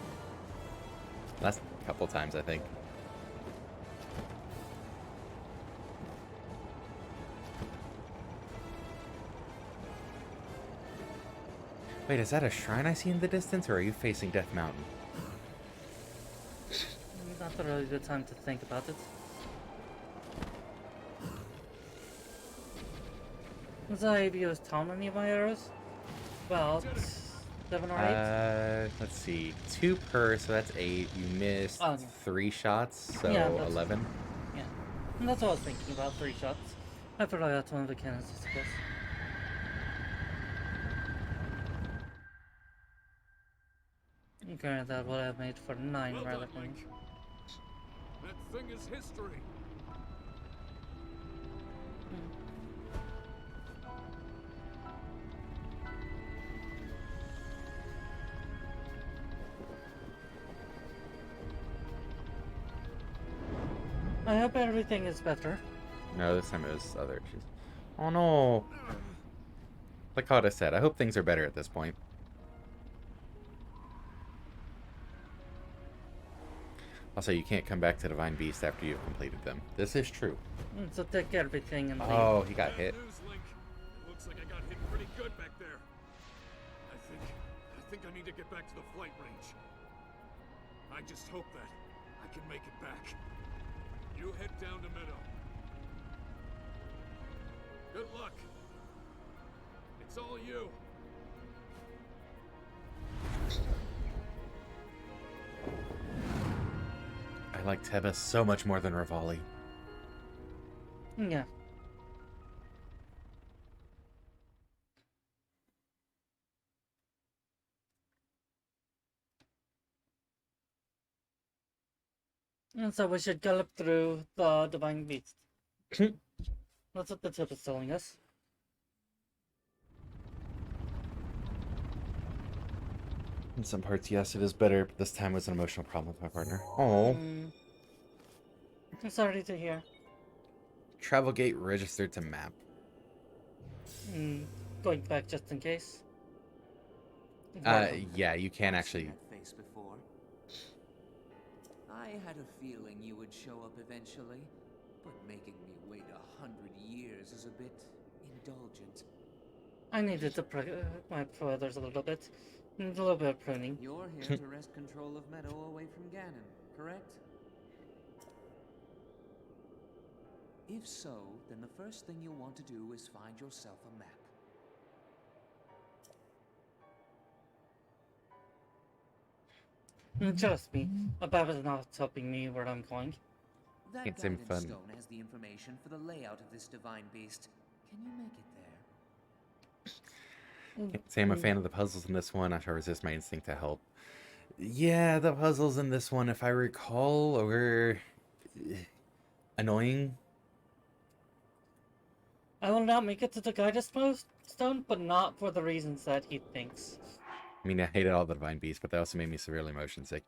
Last couple times, I think. Wait, is that a shrine I see in the distance, or are you facing Death Mountain? Not a really good time to think about it. Was I use how many of my arrows? About 7 or 8? Let's see. 2 per, so that's 8. You missed Oh, no. 3 shots, so Yeah, that's- 11. Yeah. And that's what I was thinking about, 3 shots. I forgot that's one of the cannons, I suppose. Okay, that would have made for 9 Well rather done, than. Link. That thing is history. I hope everything is better. No, this time it was other issues. Oh no! Like Kata said, I hope things are better at this point. Also, you can't come back to Divine Beast after you've completed them. This is true. So take everything and leave. Oh, he got Bad hit. news, Link. It looks like I got hit pretty good back there. I think I need to get back to the flight range. I just hope that I can make it back. You head down to Meadow. Good luck. It's all you. I like Teba so much more than Rivali. Yeah. And so we should gallop through the Divine Beast. That's what the tip is telling us. In some parts, yes, it is better, but this time was an emotional problem with my partner. Oh. I'm sorry to hear. Travel gate registered to map. Going back just in case. Yeah, you can I've actually. seen that face before. I had a feeling you would show up eventually, but making me wait 100 years is a bit indulgent. I needed to my brothers a little bit. A little bit of pruning. You're here to wrest control of Meadow away from Ganon, correct? If so, then the first thing you'll want to do is find yourself a map. Trust me, a map is not helping me where I'm going. That It's in guidance fun. stone has the information for the layout of this divine beast. Can you make it there? Can't say I'm a fan of the puzzles in this one. I shall resist my instinct to help. Yeah, the puzzles in this one, if I recall, were annoying. I will not make it to the guidance stone, but not for the reasons that he thinks. I mean, I hated all the Divine Beasts, but they also made me severely motion sick.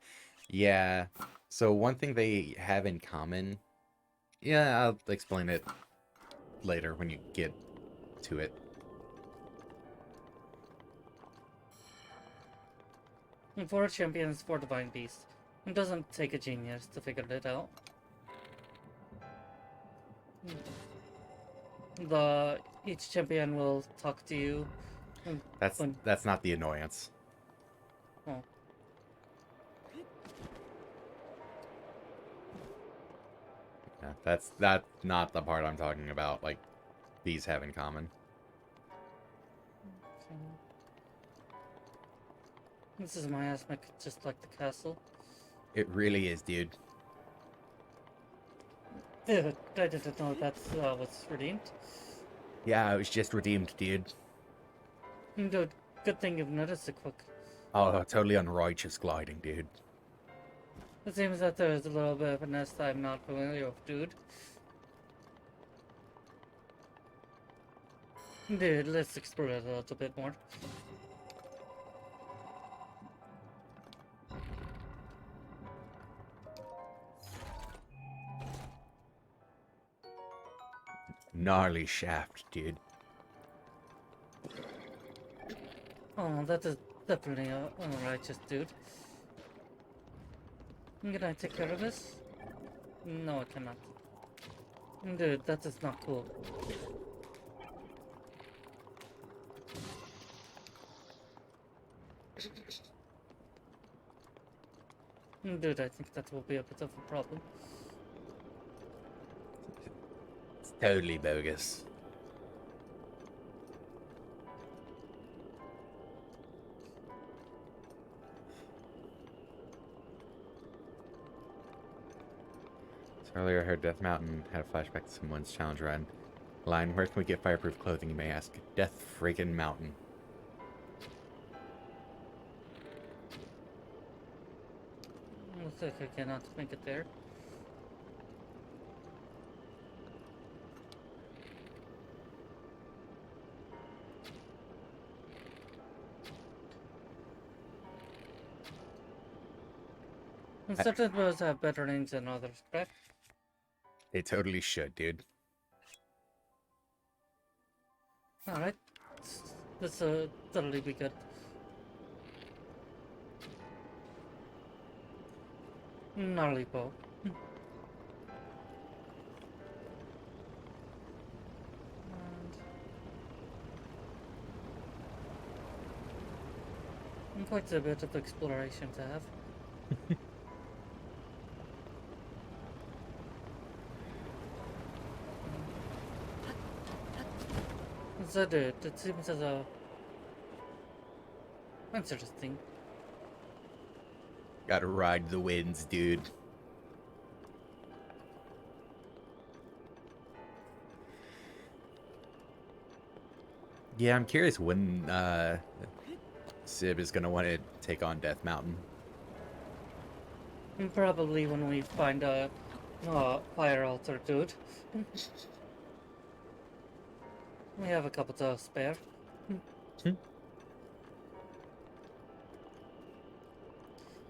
Yeah, so one thing they have in common... Yeah, I'll explain it later when you get to it. And 4 champions, 4 divine beasts. It doesn't take a genius to figure it out. Each champion will talk to you. That's not the annoyance. Oh. Yeah, that's not the part I'm talking about, like, these have in common. This is my aspect, just like the castle. It really is, dude. Dude, I didn't know that was redeemed. Yeah, it was just redeemed, dude. Dude, good thing you've noticed it quick. Oh, totally unrighteous gliding, dude. It seems that there's a little bit of a nest I'm not familiar with, dude. Dude, let's explore it a little bit more. Gnarly shaft, dude. Oh, that is definitely unrighteous, dude. Can I take care of this? No, I cannot. Dude, that is not cool. Dude, I think that will be a bit of a problem. It's totally bogus. So earlier I heard Death Mountain had a flashback to someone's challenge run. Line, where can we get fireproof clothing, you may ask? Death friggin' Mountain. Looks like I cannot make it there. And certain birds have better names than others, correct? They totally should, dude. Alright. This totally be good. Gnarly bow. And quite a bit of exploration to have. So dude, it seems as a interesting. Gotta ride the winds, dude. Yeah, I'm curious when Sib is gonna want to take on Death Mountain. And probably when we find a fire altar, dude. We have a couple to spare.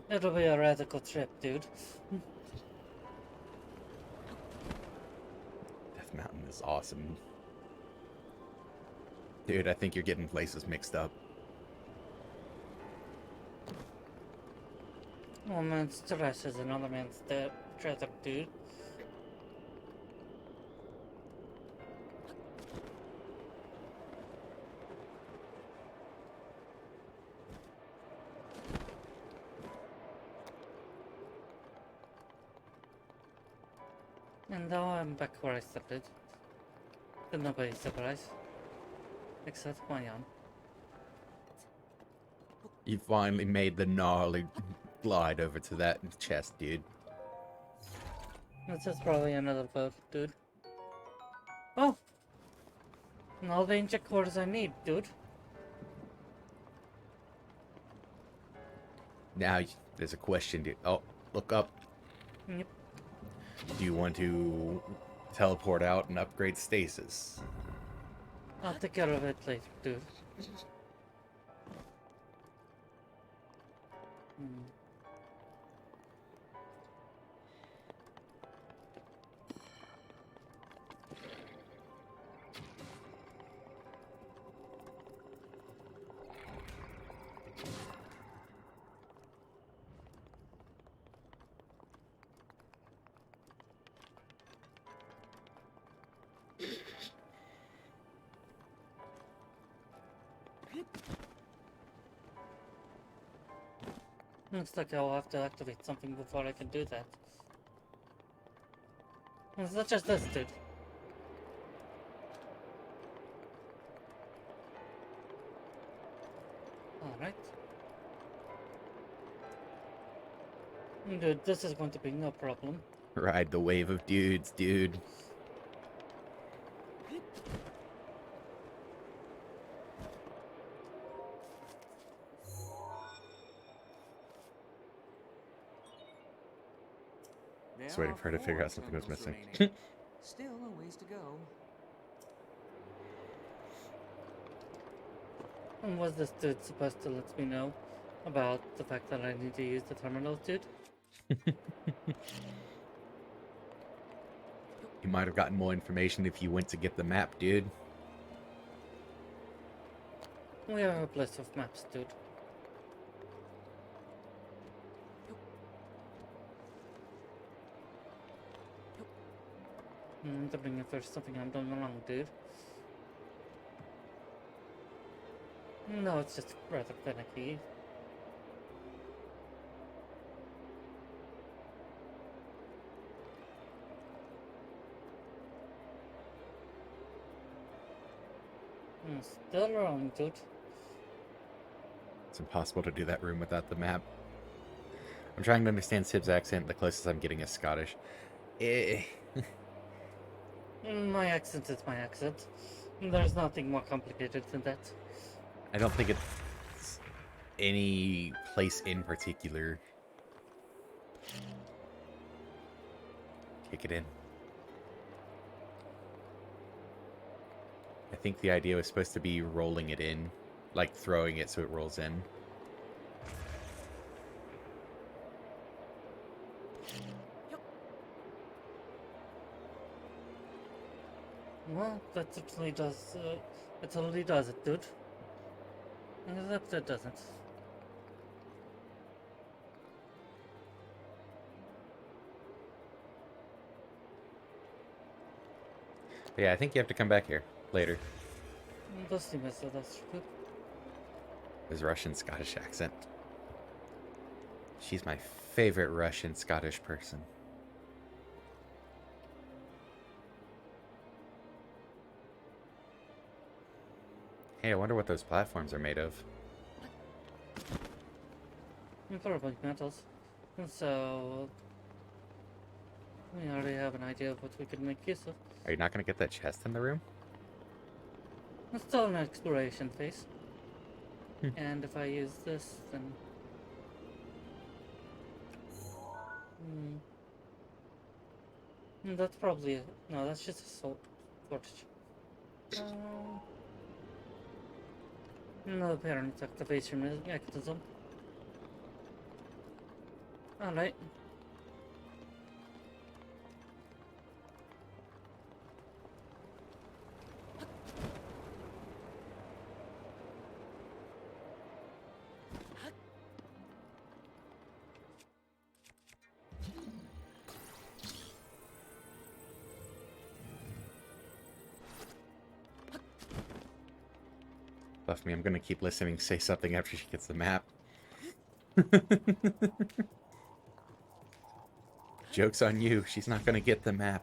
It'll be a radical trip, dude. Death Mountain is awesome. Dude, I think you're getting places mixed up. One man's trash is another man's treasure, dude. And now I'm back where I started. To nobody's surprise. Except my own. You finally made the gnarly glide over to that chest, dude. This is probably another boat, dude. Oh! And all the inject cores I need, dude. Now, there's a question, dude. Oh, look up. Yep. Do you want to teleport out and upgrade stasis? I'll take care of it later, dude. Looks like I'll have to activate something before I can do that. It's not just this, dude. Alright. Dude, this is going to be no problem. Ride the wave of dudes, dude. Just waiting for her to figure out something was missing. Still a ways to go. And was this dude supposed to let me know about the fact that I need to use the terminals, dude? You might have gotten more information if you went to get the map, dude. We are a place of maps, dude. I'm wondering if there's something I'm doing wrong, dude. No, it's just rather finicky. Still wrong, dude. It's impossible to do that room without the map. I'm trying to understand Sib's accent. The closest I'm getting is Scottish. My accent is my accent. There's nothing more complicated than that. I don't think it's any place in particular. Kick it in. I think the idea was supposed to be rolling it in, like throwing it so it rolls in. Well, that totally does. It totally does it, dude. Except it doesn't. But yeah, I think you have to come back here later. Does seem as though that's good. His Russian Scottish accent. She's my favorite Russian Scottish person. Hey, I wonder what those platforms are made of. Probably metals. And so we already have an idea of what we could make use of. Are you not going to get that chest in the room? It's still an exploration phase. Hmm. And if I use this, then that's probably it. No, that's just a salt shortage. No parent activation mechanism. Alright. Left me, I'm going to keep listening, say something after she gets the map. Joke's on you, she's not going to get the map.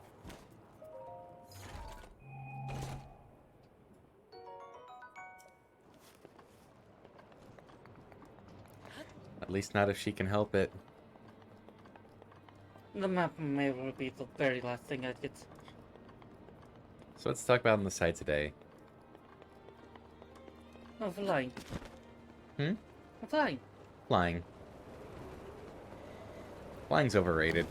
At least not if she can help it. The map may well be the very last thing I get. So let's talk about on the side today. Oh, flying. Hmm? Flying. Flying. Flying's overrated.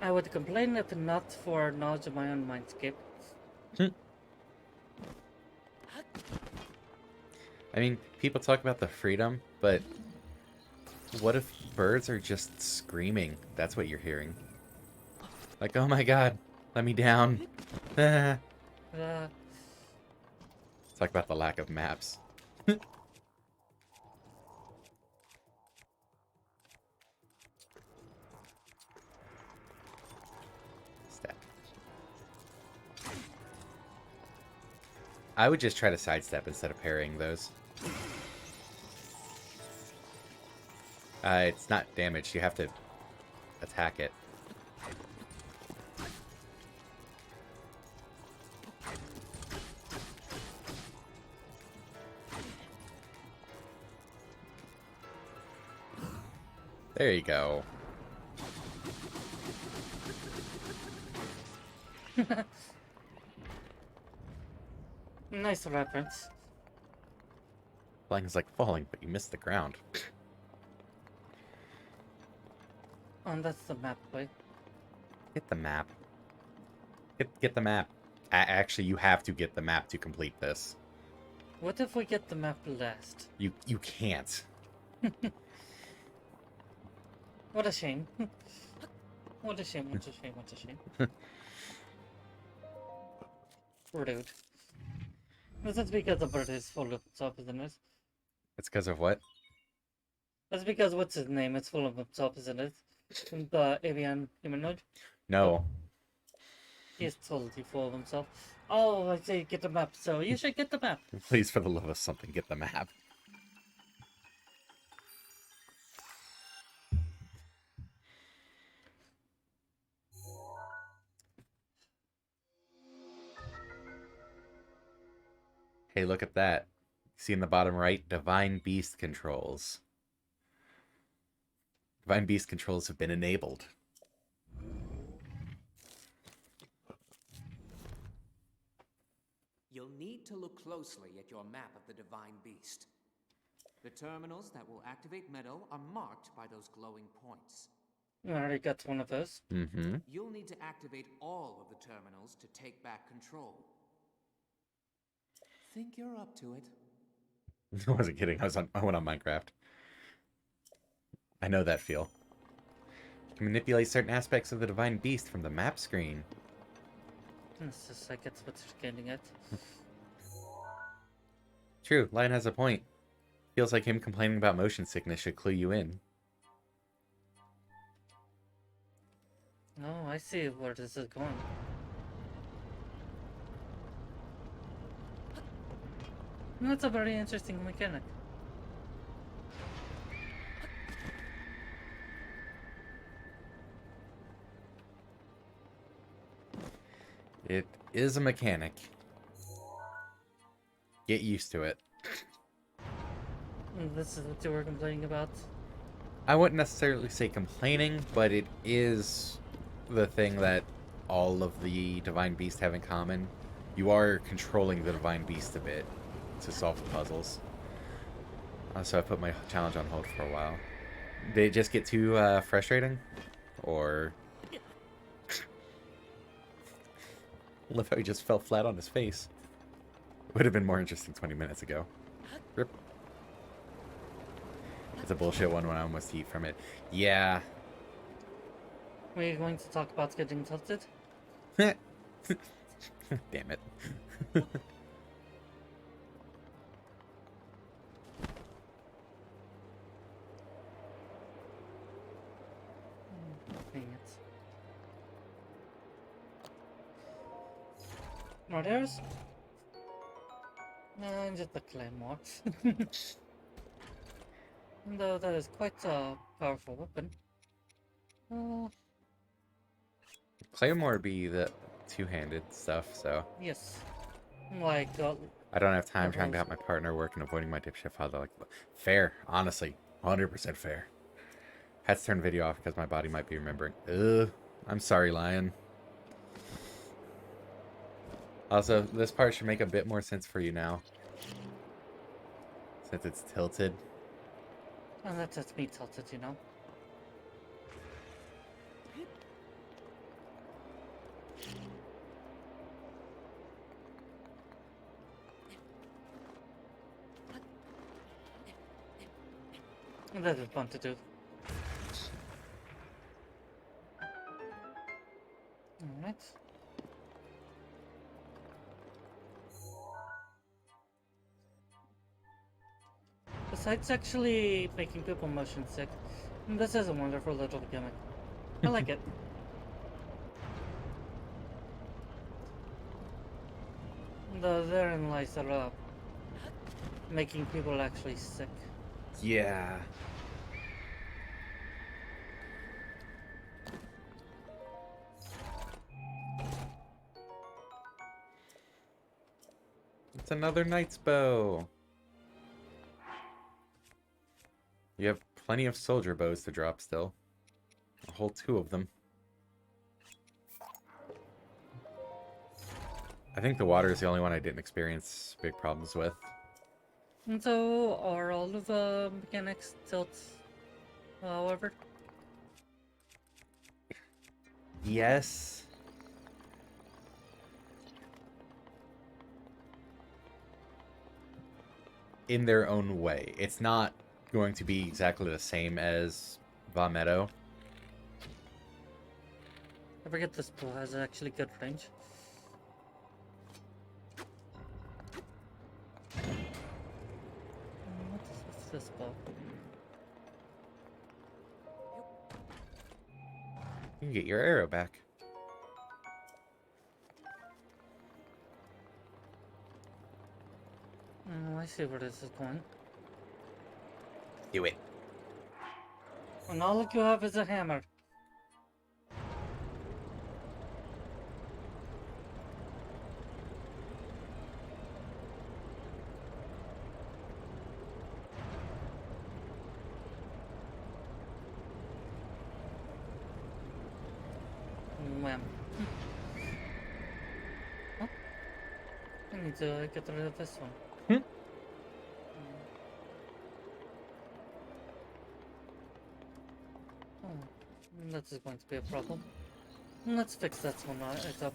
I would complain if not for knowledge of my own mindscape. I mean, people talk about the freedom, but what if birds are just screaming? That's what you're hearing. Like, oh my god, let me down. Talk about the lack of maps. Step. I would just try to sidestep instead of parrying those. It's not damage, you have to attack it. There you go. Nice reference. Flying is like falling, but you missed the ground. Oh, that's the map way. Get the map. Get the map. Actually, you have to get the map to complete this. What if we get the map last? You can't. What a shame. What a shame, what a shame, what a shame. Rude. This is because the bird is full of himself, isn't it? It's because of what? That's because what's his name? It's full of himself, isn't it? The avian humanoid. No. He is totally full of himself. Oh, I say get the map, so you should get the map. Please, for the love of something, get the map. Hey, look at that. See in the bottom right, Divine Beast controls. Divine Beast controls have been enabled. You'll need to look closely at your map of the Divine Beast. The terminals that will activate Meadow are marked by those glowing points. I already got one of those. Mm-hmm. You'll need to activate all of the terminals to take back control. Think you're up to it? I wasn't kidding. I went on Minecraft. I know that feel. You can manipulate certain aspects of the Divine Beast from the map screen. It's just like it's what you're getting at. True, Lion has a point. Feels like him complaining about motion sickness should clue you in. Oh, I see where this is going. That's a very interesting mechanic. It is a mechanic. Get used to it. This is what you were complaining about. I wouldn't necessarily say complaining, but it is the thing that all of the Divine Beasts have in common. You are controlling the Divine Beast a bit to solve the puzzles. So I put my challenge on hold for a while. Did it just get too frustrating? Or... Love how he just fell flat on his face. Would have been more interesting 20 minutes ago. Rip. It's a bullshit one when I almost eat from it. Yeah. We're going to talk about getting tilted. Damn it. Dang it. More arrows? And just a claymore. Though that is quite a powerful weapon. Claymore would be the two-handed stuff, so... Yes. Like, I don't have time trying to help my partner work and avoiding my dipshit father. Like, fair, honestly. 100% fair. Had to turn the video off because my body might be remembering. Ugh. I'm sorry, Lion. Also, this part should make a bit more sense for you now. Since it's tilted. and that's just me tilted, you know. And that is fun to do. Alright. Besides actually making people motion sick, this is a wonderful little gimmick. I like it. Therein lies the rub. Making people actually sick. Yeah. It's another knight's bow. You have plenty of soldier bows to drop still. A whole 2 of them. I think the water is the only one I didn't experience big problems with. And so, are all of the mechanics tilts, however? Yes. In their own way. It's not going to be exactly the same as Va Meadow. I forget this bow has actually good range. What is with this bow? You can get your arrow back. Oh, I see where this is going. Do it. And all you have is a hammer. Wham. Huh? I need to get rid of this one. Oh, that is going to be a problem. Let's fix that one right up.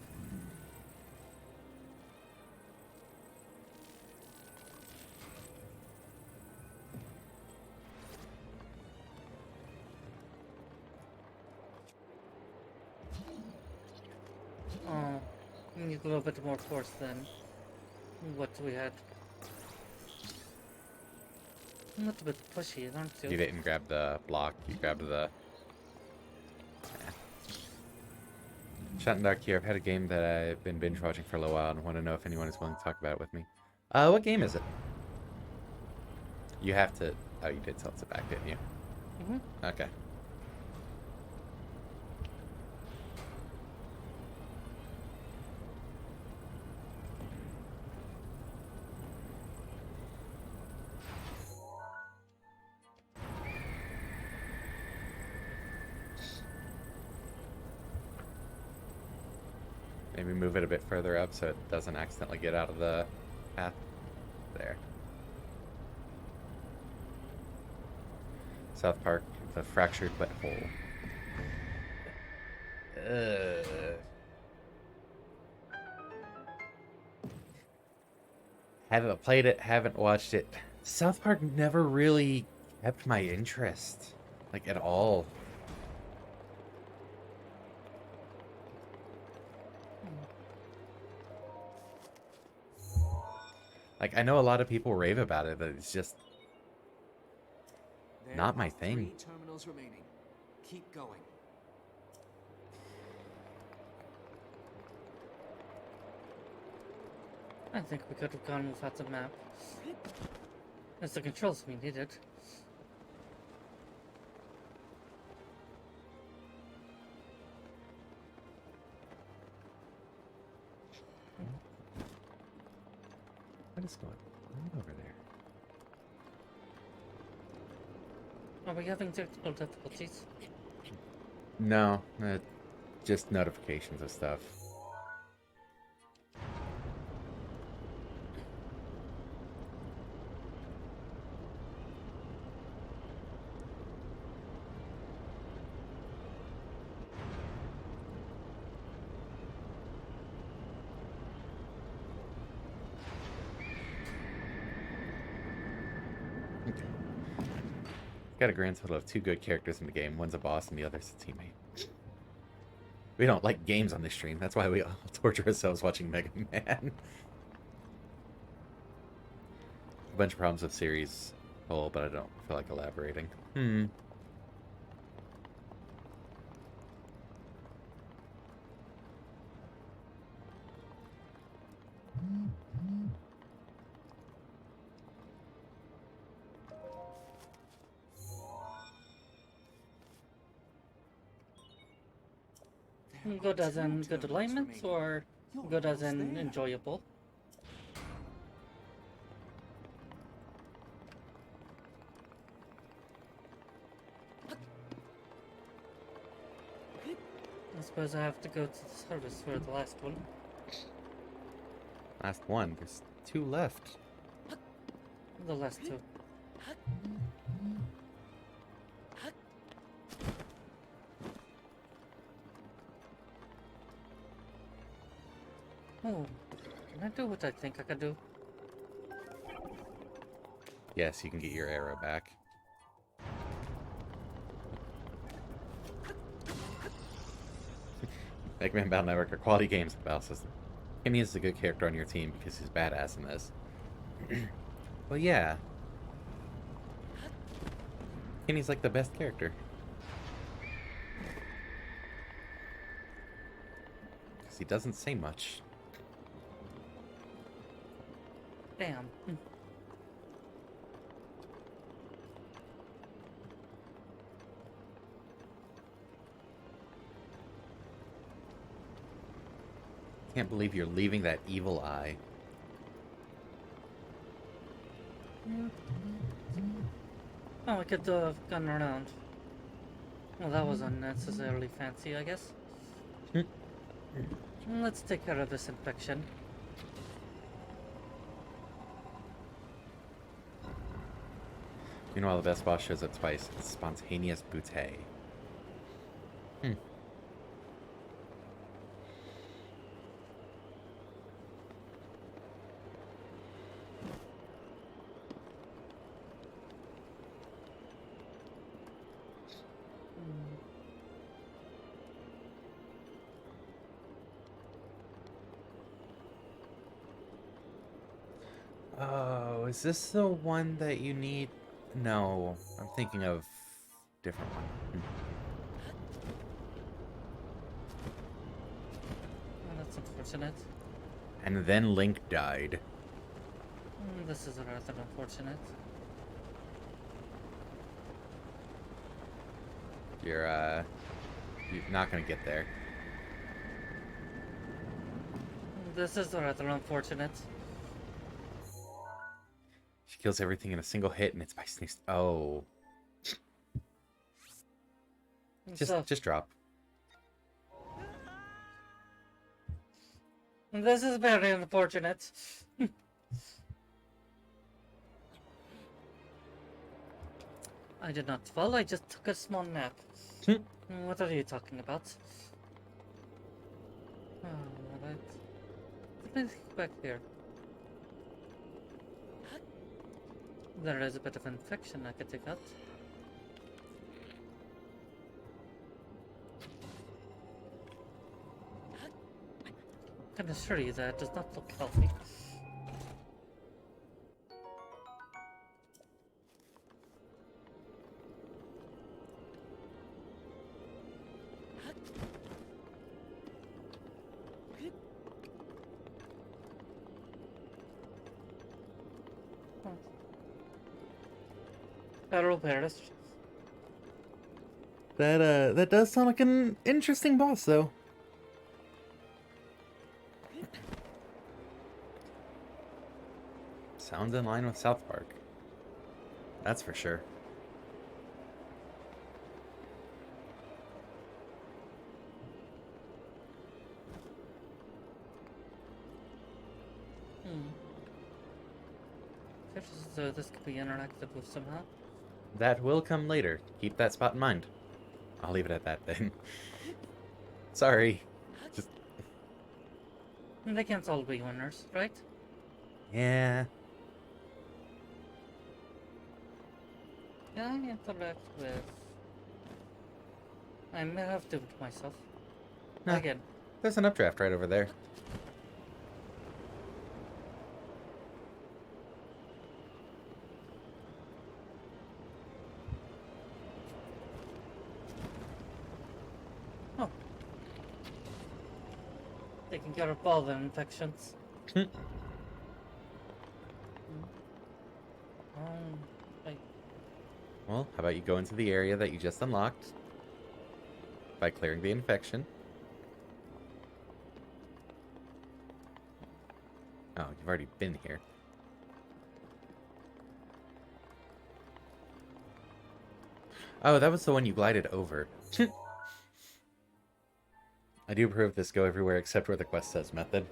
Oh, we need a little bit more force than what we had. I'm a little bit pushy, aren't you? You didn't grab the block, you grabbed the... Shot and Dark here. I've had a game that I've been binge watching for a little while and want to know if anyone is willing to talk about it with me. What game is it? You have to... Oh, you did tilt it back, didn't you? Mm-hmm. Okay. Maybe move it a bit further up so it doesn't accidentally get out of the path. There. South Park, the fractured butthole. Haven't played it, haven't watched it. South Park never really kept my interest. Like, at all. Like, I know a lot of people rave about it, but it's just not my thing. 3 terminals remaining. Keep going. I think we could have gone without the map. It's the controls we needed. What is going on over there? Are we having technical difficulties? No, just notifications of stuff. Got a grand total of 2 good characters in the game. One's a boss and the other's a teammate. We don't like games on this stream. That's why we all torture ourselves watching Mega Man. A bunch of problems with series whole, but I don't feel like elaborating. Good as in good alignment, or good as in enjoyable? suppose I have to go to the service for the last one. Last one. There's 2 left. The last two. Oh, can I do what I think I can do? Yes, you can get your arrow back. Mega Man Battle Network are quality games. Val says Kenny is a good character on your team because he's badass in this. Well, yeah. Kenny's like the best character. Because he doesn't say much. Damn. Can't believe you're leaving that evil eye. Oh, I could have gone around. Well, that was unnecessarily fancy, I guess. Let's take care of this infection. Meanwhile, the best boss shows up twice. It's Spontaneous Butte. Oh, is this the one that you need? No, I'm thinking of different one. Oh, that's unfortunate. And then Link died. This is rather unfortunate. You're not gonna get there. This is rather unfortunate. She kills everything in a single hit, and it's by Sneak. Oh, just drop. This is very unfortunate. I did not fall, I just took a small nap. What are you talking about? Oh, alright. Let me think back here. There is a bit of infection I could take out. I can assure you that it does not look healthy. Feral Paris. That does sound like an interesting boss, though. Sounds in line with South Park. That's for sure. So this could be interactive with somehow. That will come later. Keep that spot in mind. I'll leave it at that then. Sorry. Just They can't all be winners, right? yeah. Yeah, I interact with... I may have duped myself. No. Again. There's an updraft right over there. Oh. Taking care of all the infections. Right. Well, how about you go into the area that you just unlocked by clearing the infection. Oh, you've already been here. Oh, that was the one you glided over. I do approve this go everywhere except where the quest says method.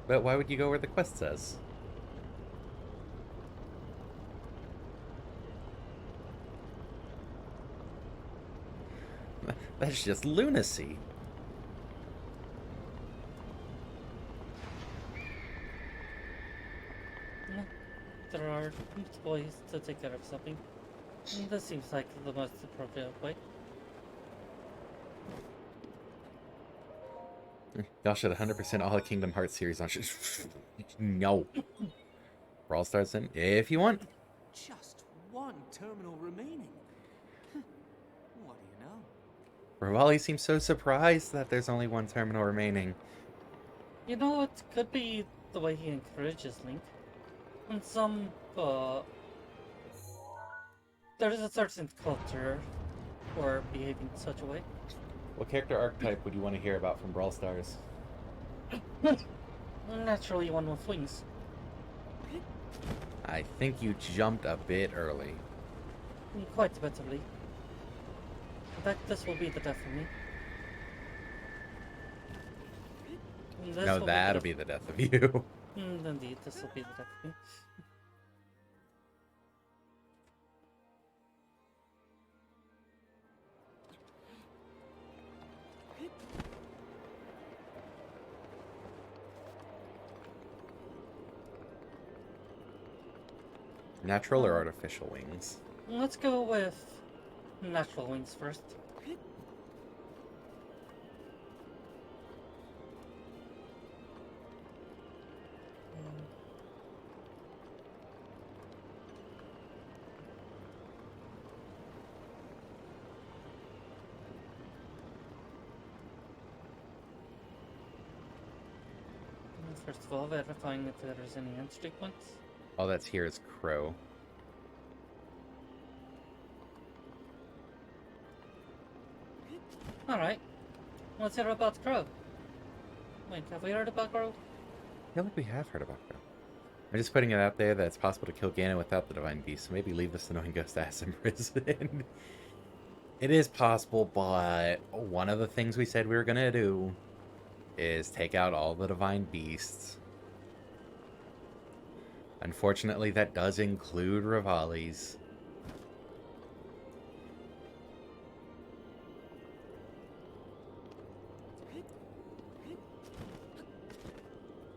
But why would you go where the quest says? That's just lunacy. Yeah, there are ways to take care of something. And this seems like the most appropriate way. Y'all should 100% all the Kingdom Hearts series on. No. Brawl Stars in if you want. Just one terminal remaining. What do you know? Rivali seems so surprised that there's only one terminal remaining. You know, it could be the way he encourages Link. And there is a certain culture for behaving in such a way. What character archetype would you want to hear about from Brawl Stars? Naturally, one with wings. I think you jumped a bit early. Quite a bit early. In fact, this will be the death of me. No, that'll be the death of you. Indeed, this will be the death of me. Natural or artificial wings? Let's go with natural wings first. First of all, verifying if there's any entry points. All that's here is Crow. Alright. Let's hear about Crow. Wait, have we heard about Crow? I feel like we have heard about Crow. I'm just putting it out there that it's possible to kill Ganon without the Divine Beast, so maybe leave this annoying ghost ass in prison. It is possible, but one of the things we said we were gonna do is take out all the Divine Beasts. Unfortunately, that does include Rivali's.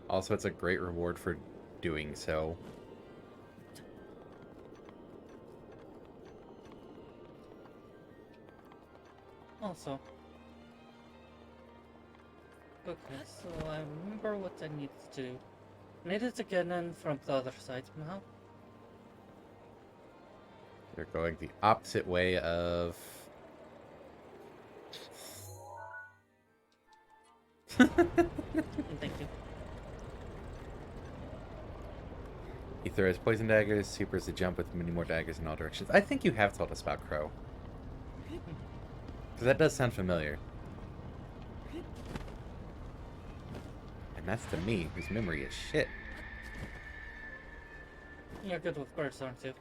Also, it's a great reward for doing so. Also. Okay, so I remember what I need to do. I needed to get in from the other side somehow. You're going the opposite way of... Thank you. He throws poison daggers, supers the jump with many more daggers in all directions. I think you have told us about Crow. Because that does sound familiar. And that's to me, whose memory is shit. You're good with birds, aren't you?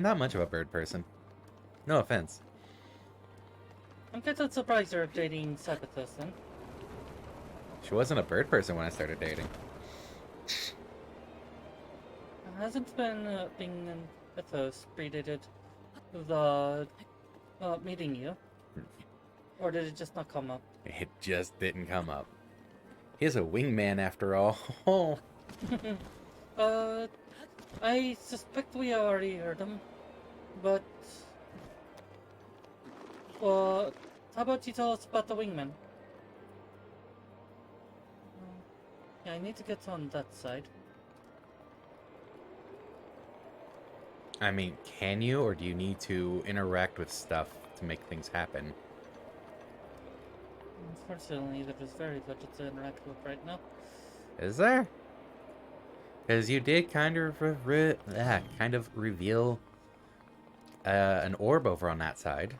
Not much of a bird person. No offense. I'm kind of surprised you're dating Sybithos then. She wasn't a bird person when I started dating. Hasn't been being in Mythos predated the meeting you? Or did it just not come up? It just didn't come up. He's a wingman after all. I suspect we already heard him, but how about you tell us about the wingman? Yeah, I need to get on that side. I mean, can you, or do you need to interact with stuff to make things happen? Unfortunately, there is very little to interact with right now. Is there? Because you did kind of reveal an orb over on that side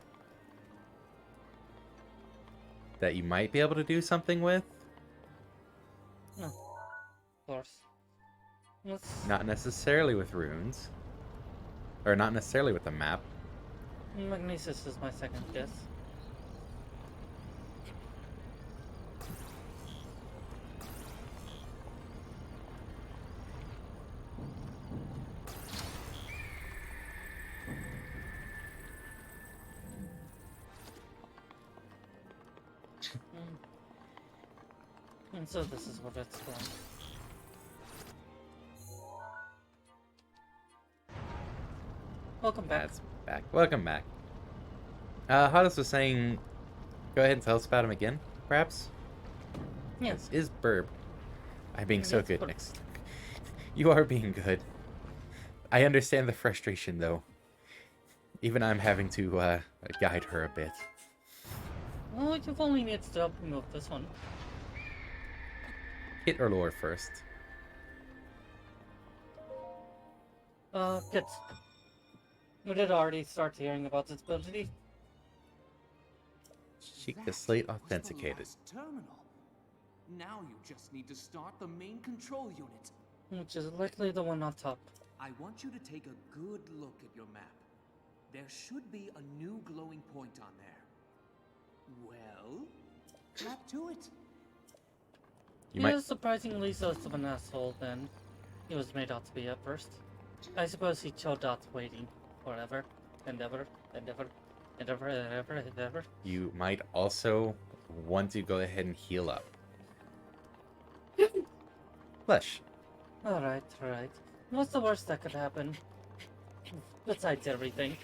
that you might be able to do something with. No, of course. Not necessarily with runes. Or not necessarily with the map. Magnesis is my second guess. And so this is what it's for. Welcome back. That's back. Welcome back. Hades was saying, go ahead and tell us about him again, perhaps? Yes. Is Burb. I'm being so Yes, good Burb. next. You are being good. I understand the frustration, though. Even I'm having to guide her a bit. Well, you've only needed to help me with this one. Hit her lore first. Kids. We did already start hearing about this ability. Cheek the slate Was the authenticated. last terminal. Now you just need to start the main control unit. Which is likely the one on top. I want you to take a good look at your map. There should be a new glowing point on there. Well, tap to it. You He might. is surprisingly less of an asshole than he was made out to be at first. I suppose he chilled out waiting forever and ever and ever and ever and ever and ever. You might also want to go ahead and heal up. Flesh. Alright, alright. What's the worst that could happen? Besides everything.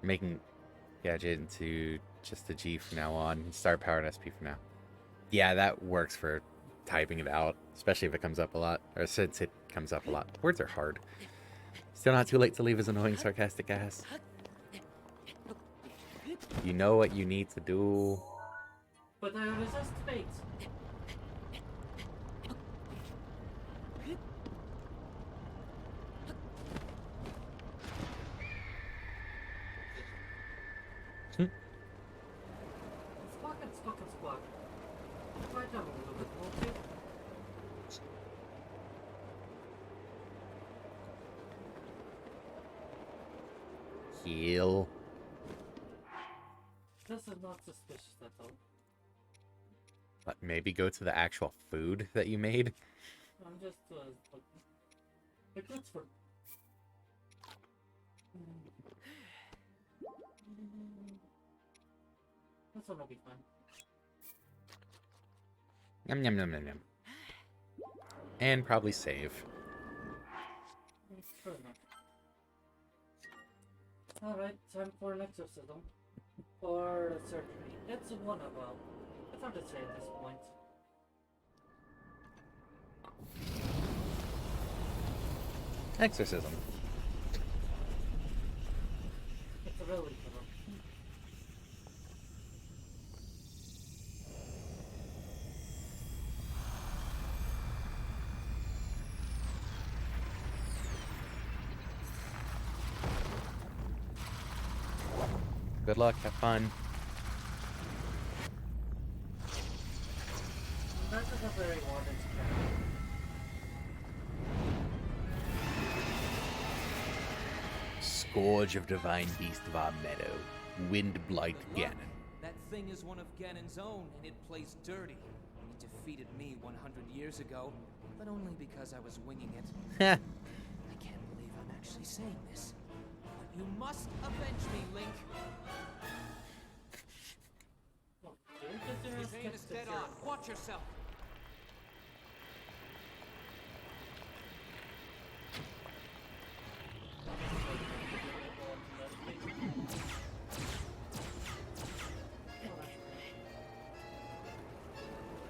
Making gadget into just a G from now on. Start powered SP from now. Yeah, that works for typing it out, especially if it comes up a lot, or since it comes up a lot. Words are hard. Still not too late to leave his annoying sarcastic ass. You know what you need to do. But I resist fate. Squawk and squawk and squawk. Quiet down a little bit, won't you? Heal. This is not suspicious at all. But maybe go to the actual food that you made. I'm just looking. Like, that's for. This one will be fine. Yum yum yum yum yum. And probably save. Fair enough. Alright, time for an exorcism. Or a surgery. It's one of them. It's hard to say at this point. Exorcism. It's a really good one. Good luck, have fun. That is a very wanted character. Scourge of Divine Beast of our meadow. Wind Blight Good luck. Ganon. That thing is one of Ganon's own, and it plays dirty. It defeated me 100 years ago, but only because I was winging it. Heh. I can't believe I'm actually saying this. But you must avenge me, Link. Look, don't get your ass His aim kicked is to dead zero. on. Watch yourself.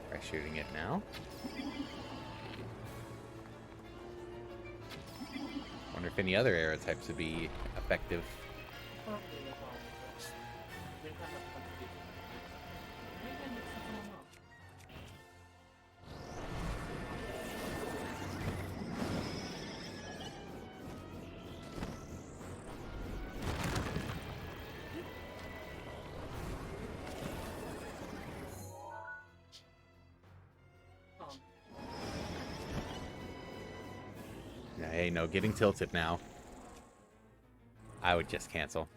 Try shooting it now. Wonder if any other arrow types would be effective. Probably a problem with this. They have a contribution. Maybe I mixed them all up. Hey, no, getting tilted now. I would just cancel.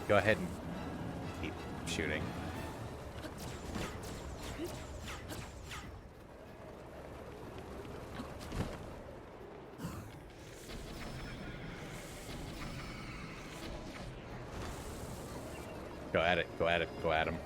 Go ahead and keep shooting. Go at it, go at it, go at him.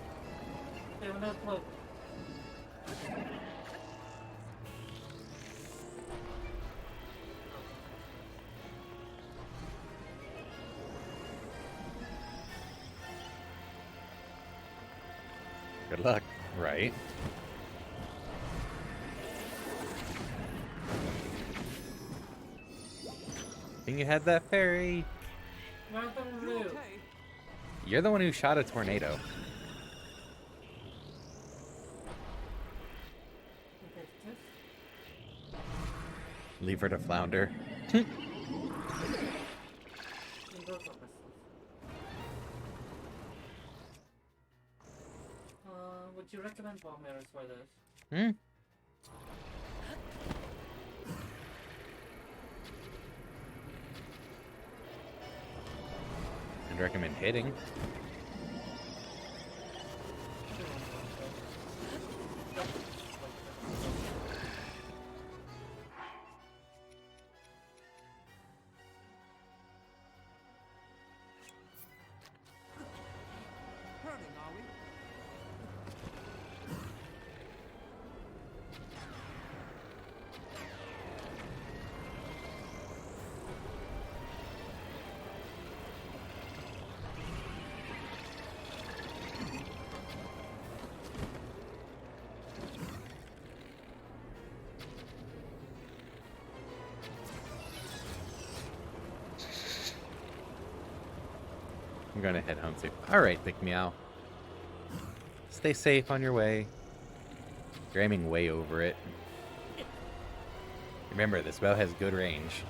Good luck, right? Think you had that fairy? You okay? You're the one who shot a tornado. Leave her to flounder. Would you recommend bomb arrows for this? Hmm? I'd recommend hitting. Hurting, are we? I'm gonna head home too. Alright, Big Meow. Stay safe on your way. You're aiming way over it. Remember, this bow has good range.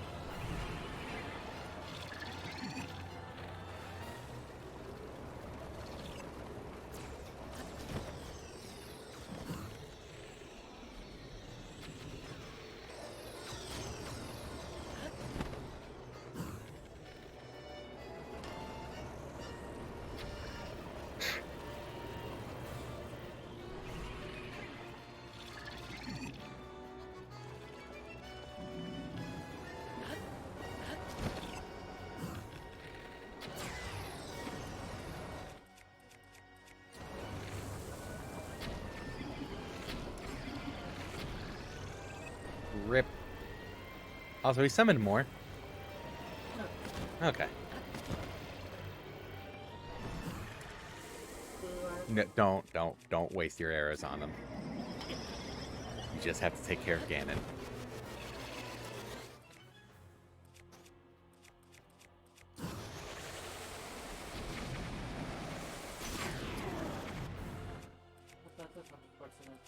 Rip. Also, he summoned more. Okay. No, don't waste your arrows on them. You just have to take care of Ganon. That's unfortunate.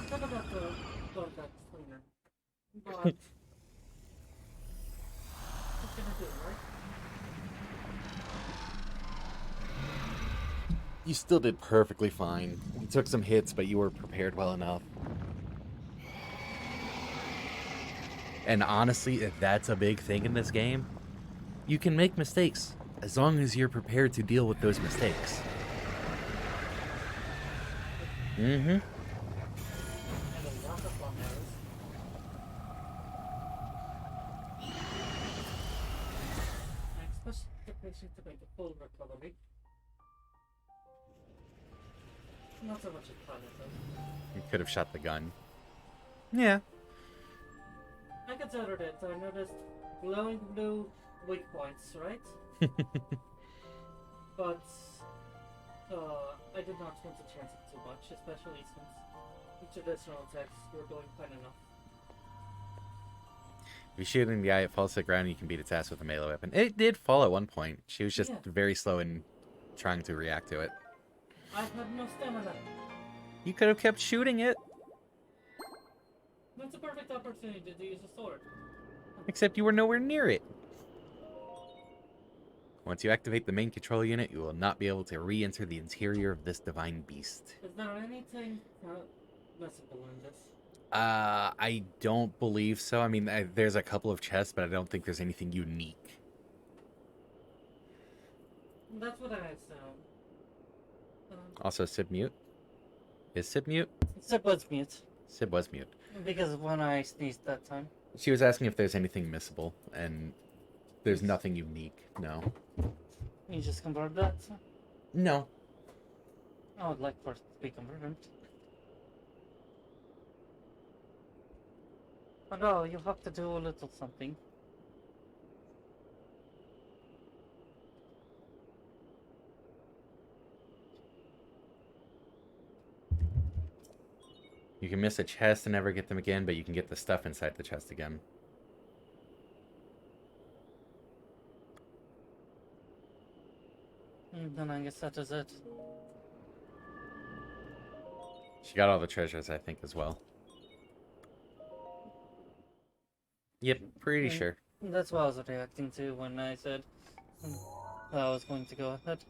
Talk about the contact cleaner. But what gonna do, right? You still did perfectly fine. You took some hits, but you were prepared well enough. And honestly, if that's a big thing in this game, you can make mistakes as long as you're prepared to deal with those mistakes. Mm-hmm. And a lot of bomb arrows. I expect the patient to make a full recovery. Not so much a fun though. You could have shot the gun. Yeah. I considered it. I noticed glowing blue weak points, right? But I did not want to chance it too much, especially since the traditional attacks were going fine enough. If you shoot it in the eye, it falls to the ground, and you can beat its ass with a melee weapon. It did fall at one point. She was just Yeah. very slow in trying to react to it. I had no stamina. You could have kept shooting it. That's a perfect opportunity to use a sword. Except you were nowhere near it. Once you activate the main control unit, you will not be able to re-enter the interior of this divine beast. Is there anything messable in this? I don't believe so. I mean, there's a couple of chests, but I don't think there's anything unique. That's what I assume. Also, Sib mute. Is Sib mute? Sib was mute. Sib was mute. Because when I sneezed that time. She was asking if there's anything missable, and there's nothing unique. No. You just convert that? No. I would like for it to be converted. But no, you have to do a little something. You can miss a chest and never get them again, but you can get the stuff inside the chest again. Then I guess that is it. She got all the treasures, I think, as well. Yep, pretty sure. That's what I was reacting to when I said I was going to go ahead.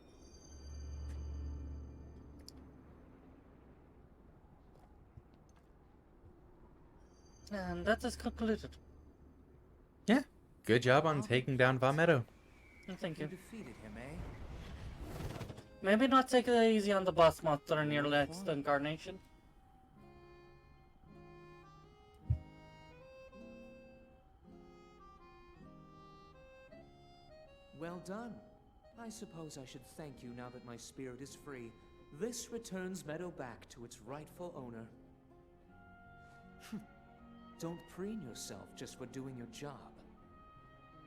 And that is concluded. Yeah. Good job on taking down Vametto. Thank You you. defeated him, eh? Maybe not take it easy on the boss monster in your next incarnation. Well done. I suppose I should thank you now that my spirit is free. This returns Meadow back to its rightful owner. Don't preen yourself just for doing your job.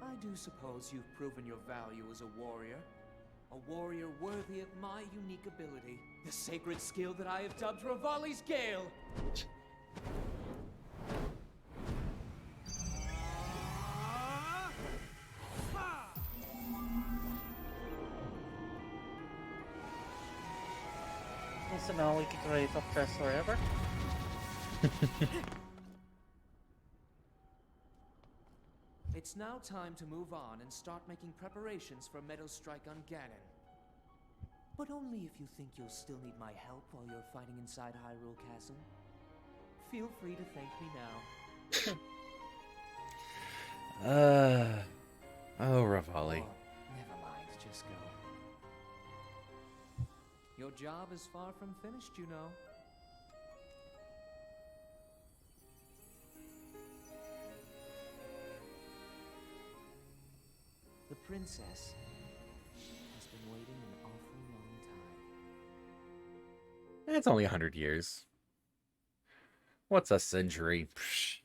I do suppose you've proven your value as a warrior. A warrior worthy of my unique ability. The sacred skill that I have dubbed Revali's Gale. So now we can create up dress forever. It's now time to move on and start making preparations for Meadow's strike on Ganon. But only if you think you'll still need my help while you're fighting inside Hyrule Castle. Feel free to thank me now. Oh, Revali. Oh, never mind, just go. Your job is far from finished, you know. The princess has been waiting an awfully long time. It's only 100 years. What's a century? Psh.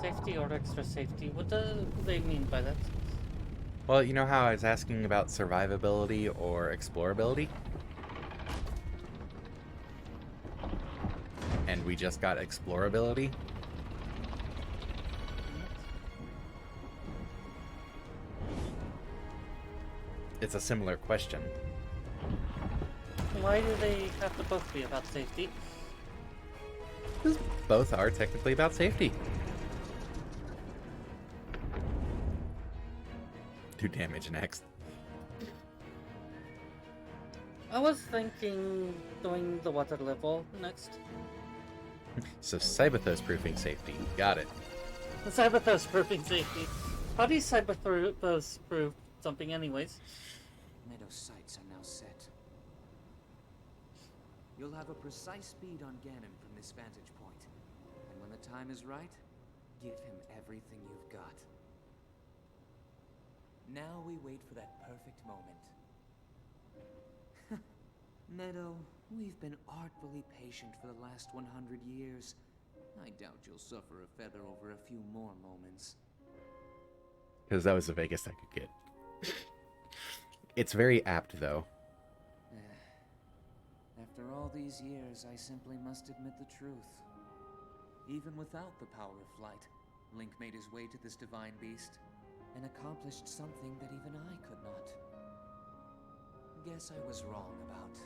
Safety or extra safety? What do they mean by that? Well, you know how I was asking about survivability or explorability? And we just got explorability? It's a similar question. Why do they have to both be about safety? Both are technically about safety. Do damage next. I was thinking doing the water level next. So Sybithos proofing safety. Got it. The Sybithos proofing safety. How do you Sybithos proof something anyways? Meadow's sights are now set. You'll have a precise speed on Ganon from this vantage point. And when the time is right, give him everything you've got. Now we wait for that perfect moment. Meadow, we've been artfully patient for the last 100 years. I doubt you'll suffer a feather over a few more moments. Because that was the vaguest I could get. It's very apt, though. After all these years, I simply must admit the truth. Even without the power of flight, Link made his way to this divine beast and accomplished something that even I could not. Guess I was wrong about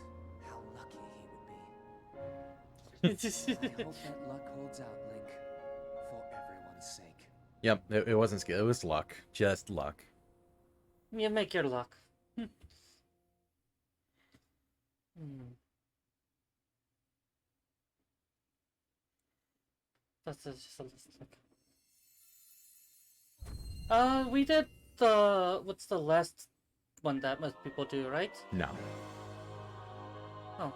how lucky he would be. I hope that luck holds out, Link, for everyone's sake. Yep, it wasn't skill. It was luck. Just luck. You make your luck. Hmm. That's just a list. We did the what's the last one that most people do, right? No. Oh.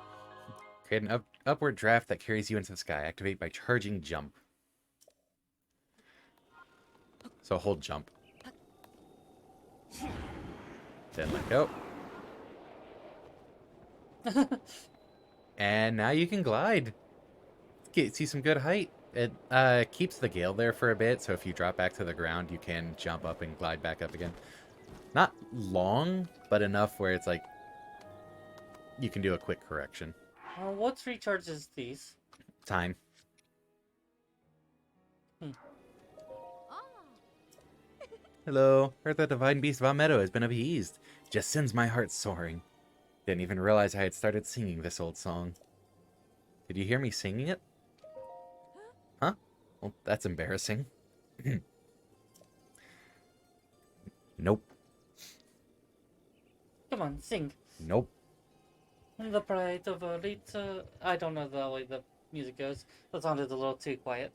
Create an upward draft that carries you into the sky. Activate by charging jump. So hold jump. Then let go. And now you can glide. See some good height. It keeps the gale there for a bit, so if you drop back to the ground, you can jump up and glide back up again. Not long, but enough where it's like you can do a quick correction. What recharges these? Time. Hello. Heard that divine beast Von Meadow has been appeased. Just sends my heart soaring. Didn't even realize I had started singing this old song. Did you hear me singing it? Huh? Well, that's embarrassing. Nope. Come on, sing. Nope. The pride of a Rita. I don't know the way the music goes. That sounded a little too quiet.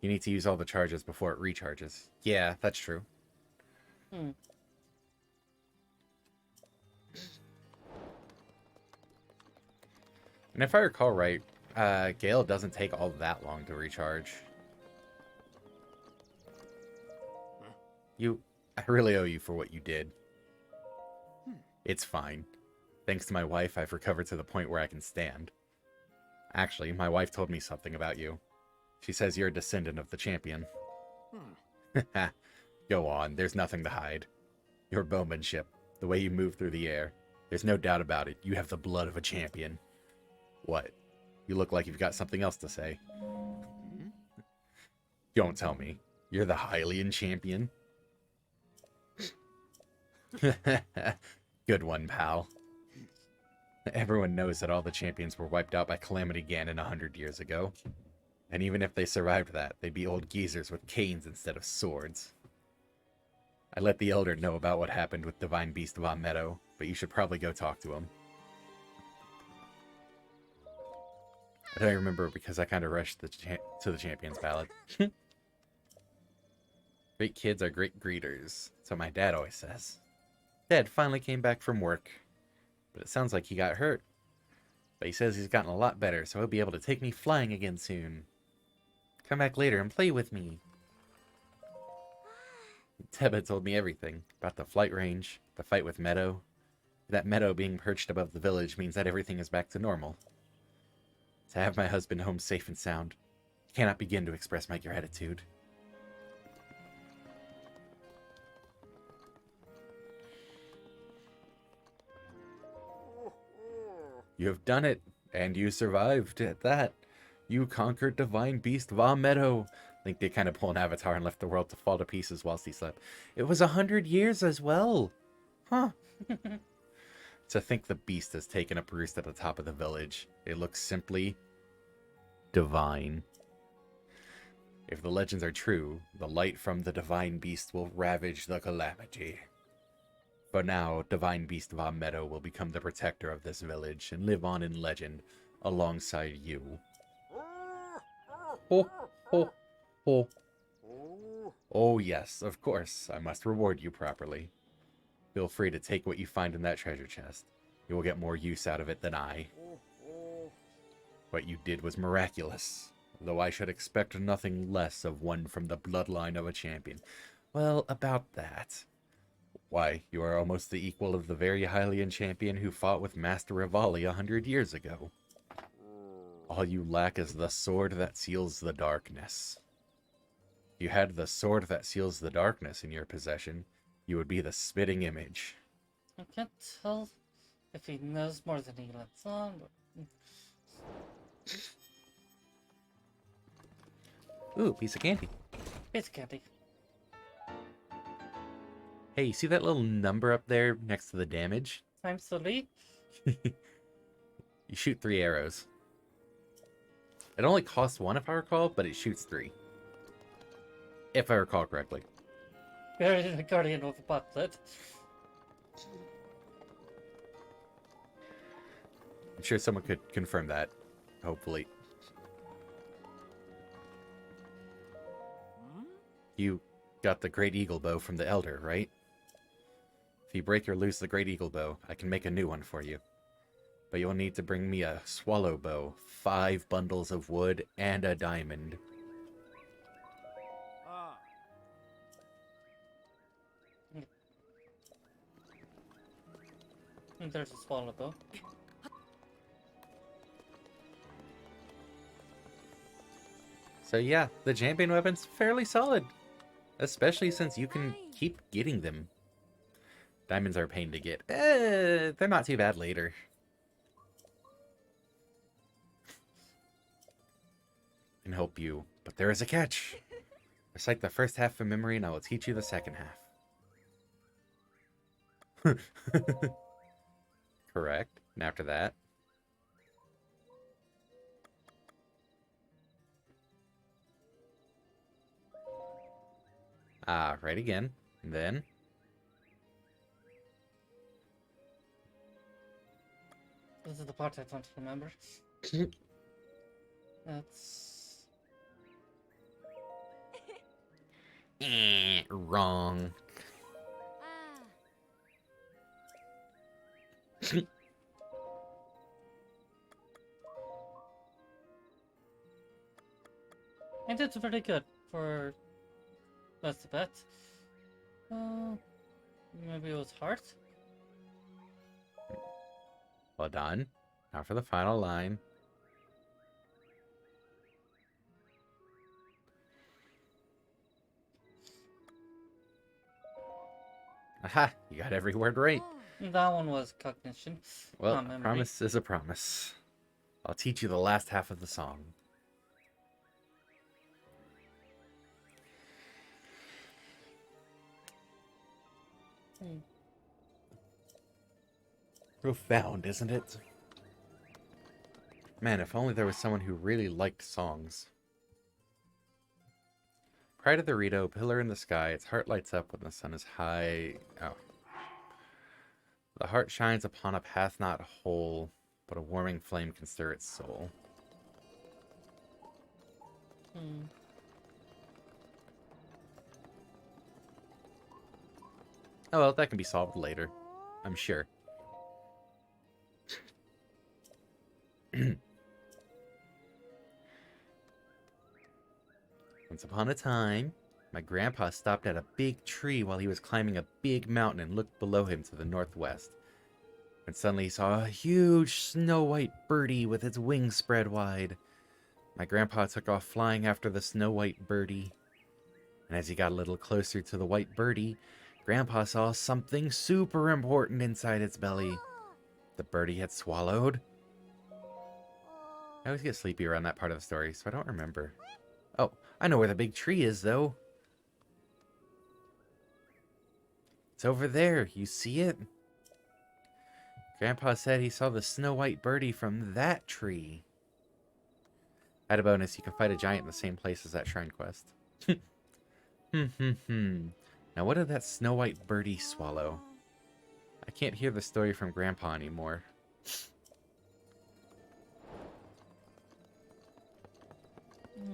You need to use all the charges before it recharges. Yeah, that's true. Hmm. And if I recall right, Gale doesn't take all that long to recharge. I really owe you for what you did. It's fine. Thanks to my wife, I've recovered to the point where I can stand. Actually, my wife told me something about you. She says you're a descendant of the champion. Go on, there's nothing to hide. Your bowmanship, the way you move through the air, there's no doubt about it. You have the blood of a champion. What? You look like you've got something else to say. Don't tell me. You're the Hylian champion? Good one, pal. Everyone knows that all the champions were wiped out by Calamity Ganon 100 years ago. And even if they survived that, they'd be old geezers with canes instead of swords. I let the Elder know about what happened with Divine Beast Von Meadow, but you should probably go talk to him. I don't remember because I kind of rushed to the Champions Ballad. Great kids are great greeters, so my dad always says. Dad finally came back from work, but it sounds like he got hurt. But he says he's gotten a lot better, so he'll be able to take me flying again soon. Come back later and play with me. Teba told me everything about the flight range, the fight with Meadow. That Meadow being perched above the village means that everything is back to normal. To have my husband home safe and sound, I cannot begin to express my gratitude. You have done it, and you survived at that. You conquered Divine Beast Von Meadow. Link did kind of pull an avatar and left the world to fall to pieces whilst he slept. It was 100 years as well. Huh. To think the beast has taken up roost at the top of the village. It looks simply divine. If the legends are true, the light from the Divine Beast will ravage the calamity. For now, Divine Beast Von Meadow will become the protector of this village and live on in legend alongside you. Ho, ho, ho. Oh yes, of course, I must reward you properly. Feel free to take what you find in that treasure chest. You will get more use out of it than I. What you did was miraculous, though I should expect nothing less of one from the bloodline of a champion. Well, about that. Why, you are almost the equal of the very Hylian champion who fought with Master Rivali 100 years ago. All you lack is the sword that seals the darkness. If you had the sword that seals the darkness in your possession, you would be the spitting image. I can't tell if he knows more than he lets on, but... Ooh, piece of candy. It's candy. Hey, you see that little number up there next to the damage? Times the lead. You shoot 3 arrows. It only costs 1 if I recall, but it shoots 3. If I recall correctly. You're the guardian of the botlet. I'm sure someone could confirm that. Hopefully. You got the Great Eagle Bow from the Elder, right? If you break or lose the Great Eagle Bow, I can make a new one for you. But you'll need to bring me a swallow bow, 5 bundles of wood, and a diamond. And there's a swallow bow. So yeah, the champion weapon's fairly solid. Especially since you can keep getting them. Diamonds are a pain to get. They're not too bad later. Can help you, but there is a catch. Recite the first half of memory and I will teach you the second half. Correct. And after that... right again. And then... This is the part I don't remember. That's... wrong. I did pretty good for... That's the bet. Maybe it was hard? Well done. Now for the final line. Aha! You got every word right. That one was cognition. Well, not a memory. promise is a promise. I'll teach you the last half of the song. Profound, isn't it? Man, if only there was someone who really liked songs. Pride of the Rito, pillar in the sky, its heart lights up when the sun is high. Oh. The heart shines upon a path not whole, but a warming flame can stir its soul. Oh well, that can be solved later, I'm sure. Once upon a time, my grandpa stopped at a big tree while he was climbing a big mountain and looked below him to the northwest. And suddenly he saw a huge snow-white birdie with its wings spread wide. My grandpa took off flying after the snow-white birdie. And as he got a little closer to the white birdie, Grandpa saw something super important inside its belly. The birdie had swallowed. I always get sleepy around that part of the story, so I don't remember. Oh, I know where the big tree is, though. It's over there. You see it? Grandpa said he saw the snow-white birdie from that tree. Add a bonus, you can fight a giant in the same place as that shrine quest. Now what did that snow-white birdie swallow? I can't hear the story from Grandpa anymore.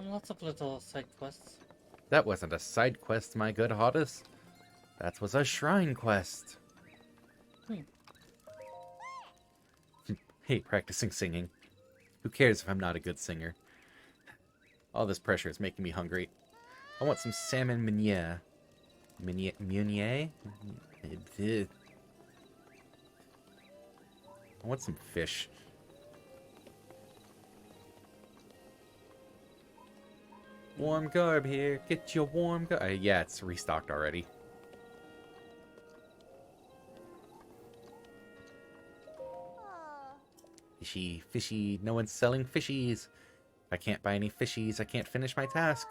Lots of little side quests. That wasn't a side quest, my good Hoddis. That was a shrine quest. Hey, practicing singing. Who cares if I'm not a good singer? All this pressure is making me hungry. I want some salmon meunier. Meunier? I want some fish. Warm garb here. Get your warm garb. Yeah, it's restocked already. Fishy, fishy. No one's selling fishies. If I can't buy any fishies, I can't finish my task.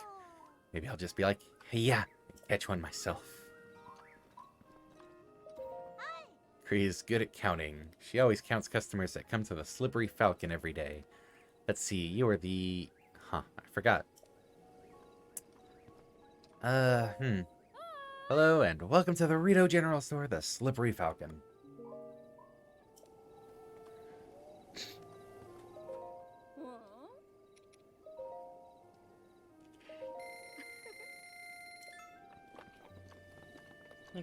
Maybe I'll just be like, hey, yeah, catch one myself. Cree is good at counting. She always counts customers that come to the Slippery Falcon every day. Let's see, you are the... Huh, I forgot. Hello, and welcome to the Rito General Store, the Slippery Falcon.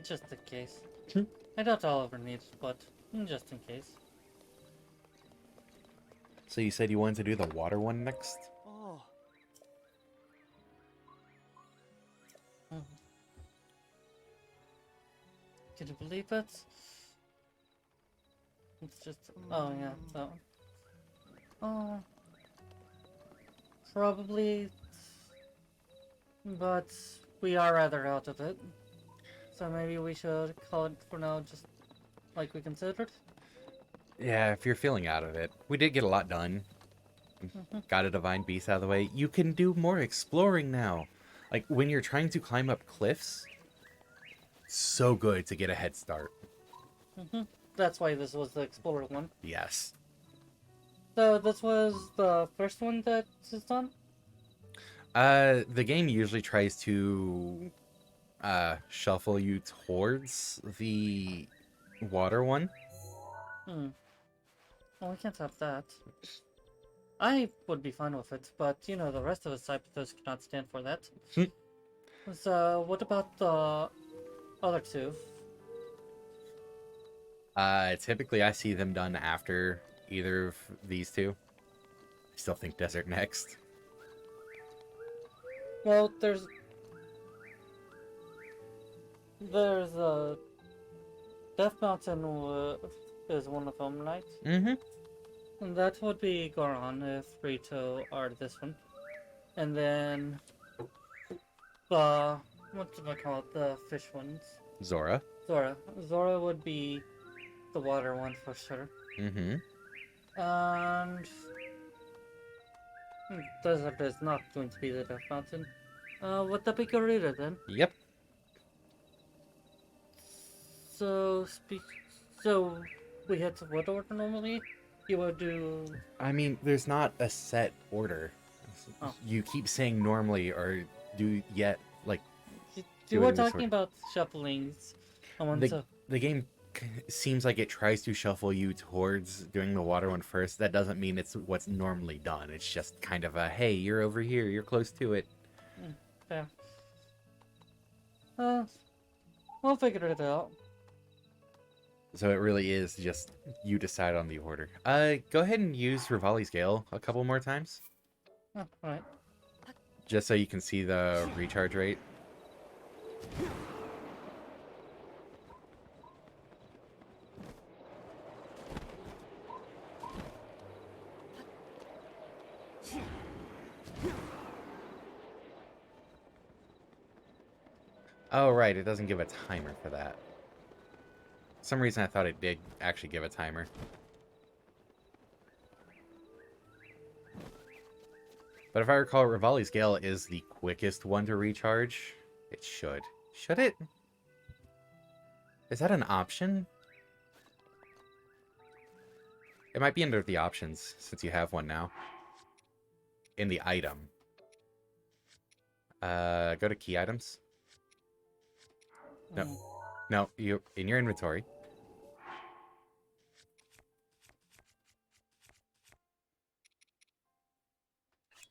Just in case. I doubt I'll ever need it, but just in case. So you said you wanted to do the water one next? Oh, Can you believe it? It's just... Oh, yeah, that one. Oh... Probably... But we are rather out of it. So maybe we should call it for now, just like we considered. Yeah, if you're feeling out of it. We did get a lot done. Got a divine beast out of the way. You can do more exploring now. Like, when you're trying to climb up cliffs, so good to get a head start. That's why this was the Explorer one. Yes. So this was the first one that is done? The game usually tries to shuffle you towards the water one. Well, we can't have that. I would be fine with it, but you know, the rest of the Sybithos cannot stand for that. So, what about the other two? Typically I see them done after either of these two. I still think Desert next. Well, there's Death Mountain is one of them, right? Mm-hmm. And that would be Goron if Rito are this one. And then the what do I call it? The fish ones. Zora. Zora. Zora would be the water one for sure. Mm-hmm. And Desert is not going to be the Death Mountain. Would that be Garita then? Yep. So so we head to what order normally? You would do... I mean, there's not a set order. Oh. You keep saying normally or do yet, like... You do it were in this talking order. about shufflings. The game seems like it tries to shuffle you towards doing the water one first. That doesn't mean it's what's normally done. It's just kind of a, hey, you're over here, you're close to it. Fair. We'll figure it out. So it really is just you decide on the order. Go ahead and use Rivali's Gale a couple more times. Oh, alright. Just so you can see the recharge rate. Oh, right, it doesn't give a timer for that. For some reason I thought it did actually give a timer. But if I recall, Rivali's Gale is the quickest one to recharge. It should. Should it? Is that an option? It might be under the options, since you have one now. In the item. Go to key items. No. No, you in your inventory.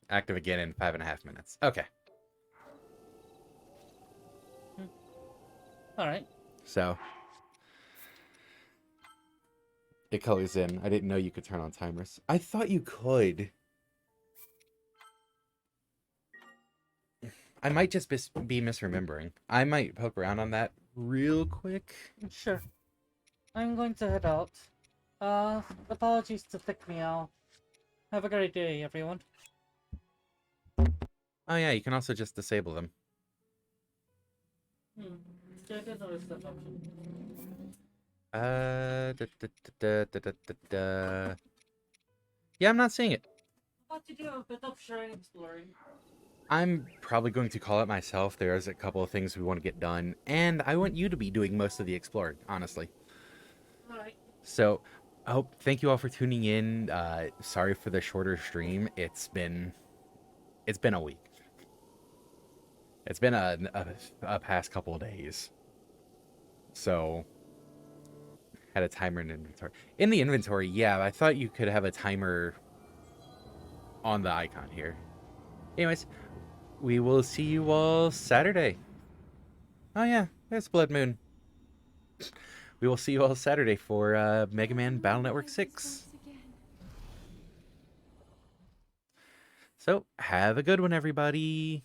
Active again in 5.5 minutes. Okay. Alright. So it colors in. I didn't know you could turn on timers. I thought you could. I might just be misremembering. I might poke around on that real quick. Sure. I'm going to head out. Apologies to Thick Meow. Have a great day, everyone. Oh yeah, you can also just disable them. Yeah, I did notice that option. Yeah, I'm not seeing it. What to do a bit of shrine exploring. I'm probably going to call it myself. There's a couple of things we want to get done, and I want you to be doing most of the exploring, honestly. Alright. So, I hope thank you all for tuning in. Sorry for the shorter stream. It's been a week. It's been a past couple of days. So, had a timer in inventory. In the inventory, yeah, I thought you could have a timer on the icon here. Anyways, we will see you all Saturday. Oh yeah, there's Blood Moon. We will see you all Saturday for Mega Man Battle Network 6. So, have a good one, everybody.